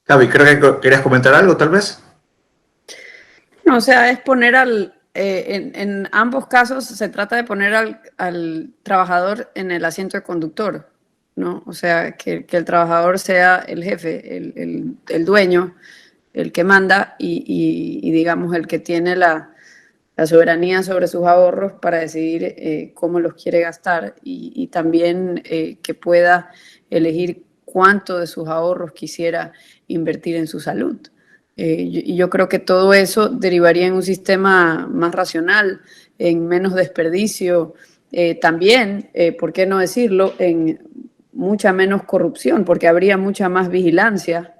Gaby, creo que querías comentar algo, tal vez. No, o sea, es poner en ambos casos se trata de poner al trabajador en el asiento de conductor, ¿no? O sea, que el trabajador sea el jefe, el dueño, el que manda y digamos, el que tiene la soberanía sobre sus ahorros para decidir cómo los quiere gastar y también que pueda elegir cuánto de sus ahorros quisiera invertir en su salud. Y yo creo que todo eso derivaría en un sistema más racional, en menos desperdicio, también, ¿por qué no decirlo?, en mucha menos corrupción, porque habría mucha más vigilancia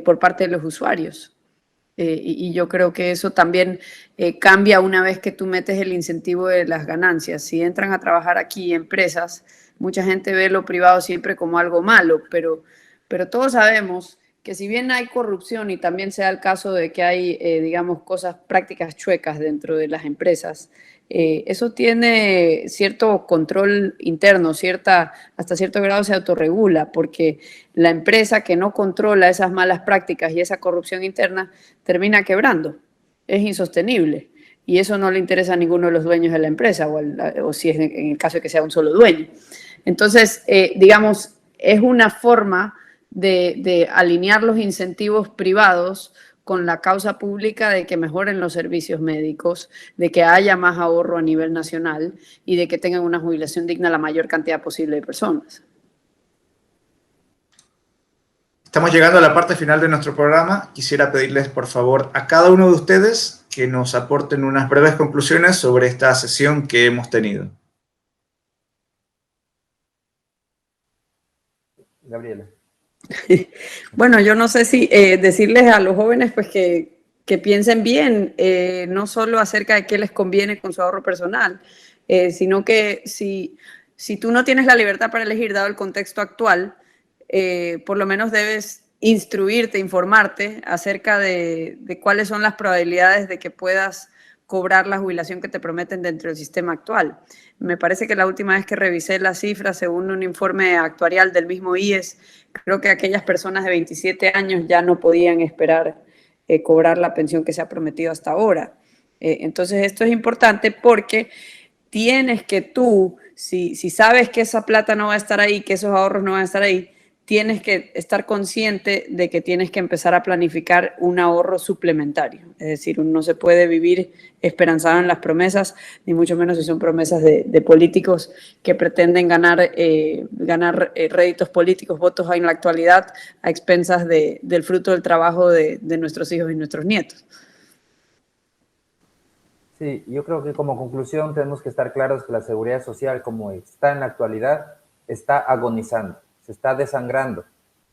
por parte de los usuarios. Y yo creo que eso también cambia una vez que tú metes el incentivo de las ganancias. Si entran a trabajar aquí empresas, mucha gente ve lo privado siempre como algo malo, pero todos sabemos que si bien hay corrupción y también se da el caso de que hay, digamos, prácticas chuecas dentro de las empresas, eso tiene cierto control interno, hasta cierto grado se autorregula, porque la empresa que no controla esas malas prácticas y esa corrupción interna termina quebrando. Es insostenible. y eso no le interesa a ninguno de los dueños de la empresa, o si es en el caso de que sea un solo dueño. Entonces, digamos, es una forma de alinear los incentivos privados con la causa pública de que mejoren los servicios médicos, de que haya más ahorro a nivel nacional y de que tengan una jubilación digna la mayor cantidad posible de personas. Estamos llegando a la parte final de nuestro programa. Quisiera pedirles, por favor, a cada uno de ustedes que nos aporten unas breves conclusiones sobre esta sesión que hemos tenido. Gabriela. Bueno, yo no sé si decirles a los jóvenes pues que piensen bien, no solo acerca de qué les conviene con su ahorro personal, sino que si tú no tienes la libertad para elegir dado el contexto actual, por lo menos debes instruirte, informarte acerca de cuáles son las probabilidades de que puedas cobrar la jubilación que te prometen dentro del sistema actual. Me parece que la última vez que revisé las cifras, según un informe actuarial del mismo IES, creo que aquellas personas de 27 años ya no podían esperar cobrar la pensión que se ha prometido hasta ahora. Entonces, esto es importante porque tienes que tú, si sabes que esa plata no va a estar ahí, que esos ahorros no van a estar ahí, tienes que estar consciente de que tienes que empezar a planificar un ahorro suplementario. Es decir, uno no se puede vivir esperanzado en las promesas, ni mucho menos si son promesas de políticos que pretenden ganar réditos políticos, votos en la actualidad, a expensas del fruto del trabajo de nuestros hijos y nuestros nietos. Sí, yo creo que como conclusión tenemos que estar claros que la seguridad social, como está en la actualidad, está agonizando. Se está desangrando.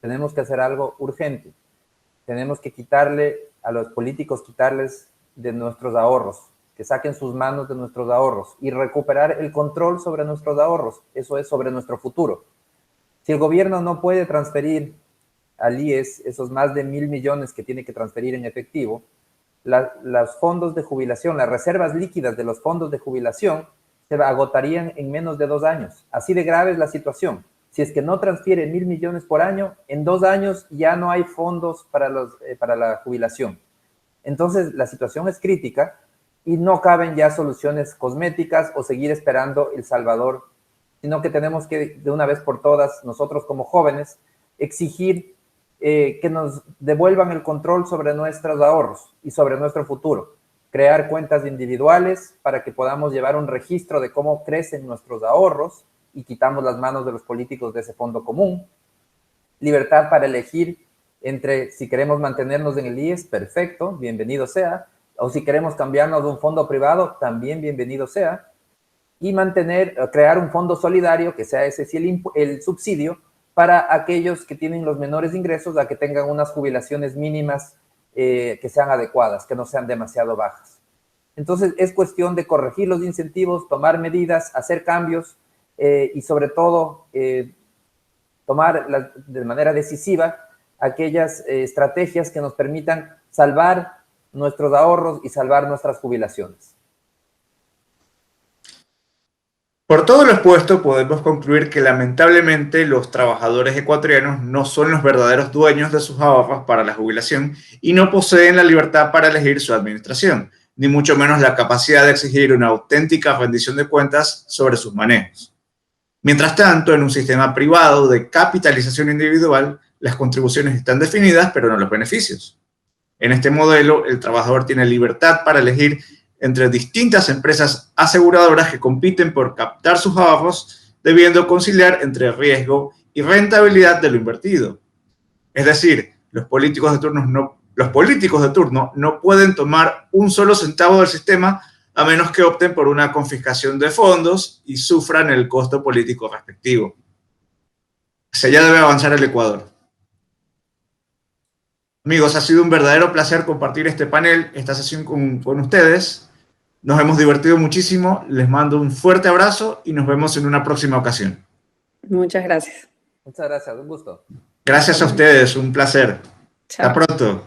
Tenemos que hacer algo urgente. Tenemos que a los políticos quitarles de nuestros ahorros, que saquen sus manos de nuestros ahorros y recuperar el control sobre nuestros ahorros. Eso es sobre nuestro futuro. Si el gobierno no puede transferir al IES esos más de 1.000 millones que tiene que transferir en efectivo, los fondos de jubilación, las reservas líquidas de los fondos de jubilación se agotarían en menos de 2 años. Así de grave es la situación. Si es que no transfiere 1.000 millones por año, en 2 años ya no hay fondos para la jubilación. Entonces, la situación es crítica y no caben ya soluciones cosméticas o seguir esperando El Salvador, sino que tenemos que, de una vez por todas, nosotros como jóvenes, exigir que nos devuelvan el control sobre nuestros ahorros y sobre nuestro futuro. Crear cuentas individuales para que podamos llevar un registro de cómo crecen nuestros ahorros y quitamos las manos de los políticos de ese fondo común. Libertad para elegir entre si queremos mantenernos en el IES, perfecto, bienvenido sea, o si queremos cambiarnos de un fondo privado, también bienvenido sea, y crear un fondo solidario, que sea ese sí el subsidio, para aquellos que tienen los menores ingresos, a que tengan unas jubilaciones mínimas que sean adecuadas, que no sean demasiado bajas. Entonces, es cuestión de corregir los incentivos, tomar medidas, hacer cambios, y sobre todo tomar de manera decisiva aquellas estrategias que nos permitan salvar nuestros ahorros y salvar nuestras jubilaciones. Por todo lo expuesto, podemos concluir que lamentablemente los trabajadores ecuatorianos no son los verdaderos dueños de sus ahorros para la jubilación y no poseen la libertad para elegir su administración, ni mucho menos la capacidad de exigir una auténtica rendición de cuentas sobre sus manejos. Mientras tanto, en un sistema privado de capitalización individual, las contribuciones están definidas, pero no los beneficios. En este modelo, el trabajador tiene libertad para elegir entre distintas empresas aseguradoras que compiten por captar sus ahorros, debiendo conciliar entre riesgo y rentabilidad de lo invertido. Es decir, los políticos de turno no pueden tomar un solo centavo del sistema a menos que opten por una confiscación de fondos y sufran el costo político respectivo. Hacia allá debe avanzar el Ecuador. Amigos, ha sido un verdadero placer compartir este panel, esta sesión con ustedes. Nos hemos divertido muchísimo, les mando un fuerte abrazo y nos vemos en una próxima ocasión. Muchas gracias. Muchas gracias, un gusto. Gracias a ustedes, un placer. Chao. Hasta pronto.